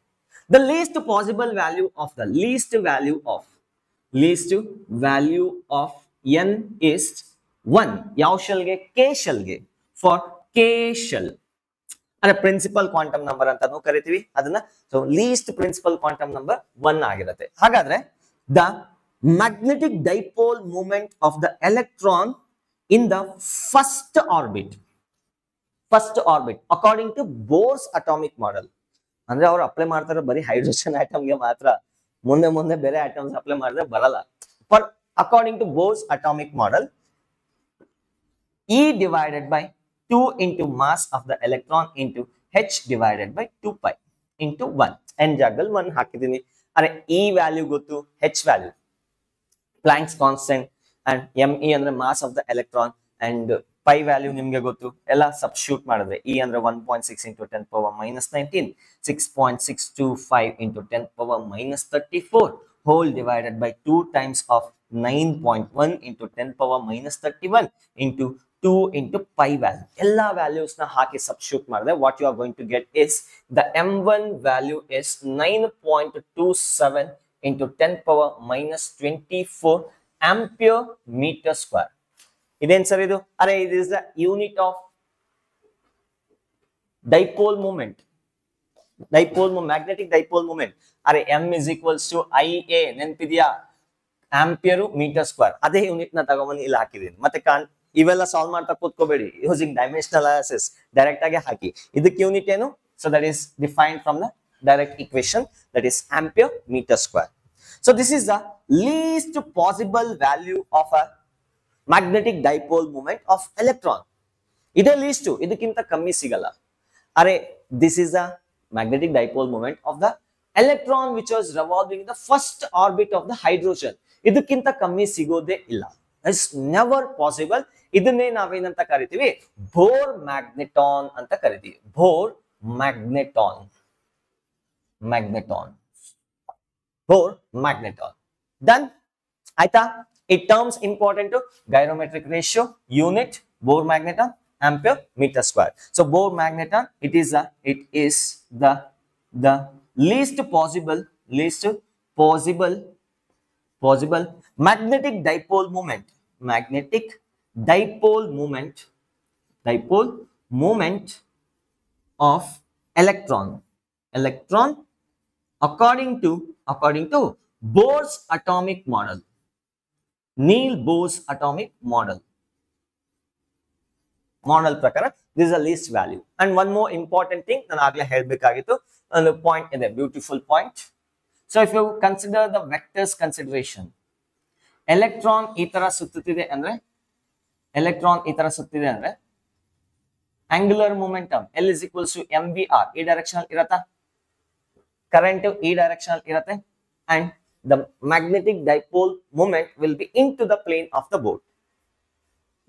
The least possible value of n is 1. ಯಾವ ಶೆಲ್ಗೆ? K ಶೆಲ್ಗೆ. For K shell ಅಂದ್ರೆ ಪ್ರಿನ್ಸಿಪಲ್ ಕ್ವಾಂಟಮ್ ನಂಬರ್ ಅಂತಾನು ಕರಿತೀವಿ ಅದನ್ನ. So least principal quantum number 1 ಆಗಿರುತ್ತೆ. ಹಾಗಾದ್ರೆ the magnetic dipole moment of the electron in the first orbit according to Bohr's atomic model. ಅಂದ್ರೆ ಅವ್ರು ಅಪ್ಲೈ ಮಾಡ್ತಾರೆ ಬರೀ ಹೈಡ್ರೋಜನ್ ಆಟಮ್ಗೆ ಮಾತ್ರ, ಮುಂದೆ ಬೇರೆ ಆಟಮ್ಸ್ ಅಪ್ಲೈ ಮಾಡಿದ್ರೆ ಬರಲ್ಲ. For according to Bohr's atomic model, E divided by 2 into mass of the electron into H divided by 2 pi into 1. n ಜಾಗದಲ್ಲಿ 1 ಹಾಕಿದ್ದೀನಿ. ಅರೆ E ವ್ಯಾಲ್ಯೂ ಗೊತ್ತು, H value Planck's constant, and me ಅಂದ್ರೆ mass of the electron, and pi value ನಿಮ್ಗೆ ಗೊತ್ತು. ಎಲ್ಲ substitute ಮಾಡಿದ್ರೆ E ಅಂದ್ರೆ 1.6 into 10 power minus 19, 6.625 into 10 power minus 34 whole divided by 2 times of 9.1 into 10 power minus 31 into 2 into pi value. ಎಲ್ಲ values ನ ಹಾಕಿ substitute ಮಾಡಿದ್ರೆ what you are going to get is the m1 value is 9.27 into 10 power minus 24 ampere meter square. ಇದೇನ್ sir ಇದು? ಅರೆ it is the unit of dipole moment, magnetic dipole moment. ಅರೆ m is equals to IA, ನೆನಪಿದ್ಯಾ? Ampere metre square. ಅದೇ unit ನ ತಗೊಂಬಂದು ಇಲ್ಲಿ ಹಾಕಿದೀನಿ. ಮತ್ತೆ ಇವೆಲ್ಲ ಸಾಲ್ವ್ ಮಾಡ್ತಾ ಕೂತ್ಕೋಬೇಡಿ, ಯೂಸಿಂಗ್ ಡೈಮೆನ್ಷನಲ್ ಅನಾಲಿಸಿಸ್ ಡೈರೆಕ್ಟ್ ಆಗಿ ಹಾಕಿ. ಇದಕ್ಕೆ ಯೂನಿಟ್ ಏನು? So that is defined from the direct equation, that is ampere metre square. So this is the least possible value of a magnetic dipole moment of electron. ಇದೇ least, ಇದಕ್ಕಿಂತ ಕಮ್ಮಿ ಸಿಗಲ್ಲ. ಅರೆ this is the magnetic dipole moment of the electron which was revolving the first orbit of the hydrogen. ಇದಕ್ಕಿಂತ ಕಮ್ಮಿ ಸಿಗೋದೇ ಇಲ್ಲ. It's never possible. ಇದನ್ನೇ ನಾವೇನಂತ ಕರಿತೀವಿ? ಬೋರ್ ಮ್ಯಾಗ್ನೆಟಾನ್ ಅಂತ ಕರಿತೀವಿ. Bohr magneton. Magneton. Bohr magneton. Done ಆಯ್ತಾ? It terms important to gyrometric ratio, unit, Bohr magneton, ampere meter square. So Bohr magneton, it is the least possible magnetic dipole moment. Magnetic dipole moment of electron according to Bohr's atomic model. Neil Bohr's atomic model ಪ್ರಕಾರ this is the least value. And one more important thing ನಾನು ಆಗಲೇ ಹೇಳಬೇಕಾಗಿತ್ತು, ಒಂದು point ಇದೆ, beautiful point. So if you consider the vectors consideration, electron ಈ ತರ ಸುತ್ತುತ್ತಿದೆ ಅಂದ್ರೆ angular momentum L is equals to mvr, ಈ ಡೈರೆಕ್ಷನಲ್ ಇರತ್ತಾ, ಕರೆಂಟ್ ಈ ಡೈರೆಕ್ಷನಲ್ ಇರತ್ತೆ, and the magnetic dipole moment will be into the plane of the board.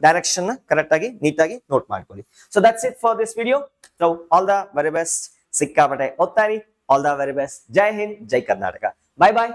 Direction correct agi neat agi note ಮಾಡ್ಕೊಳ್ಳಿ. So that's it for this video. So all the very best. ಸಿಕ್ಕಾಪಟ್ಟೆ ಓದ್ತಾ ಇರಿ. All the very best. Jai Hind, Jai Karnataka. Bye bye.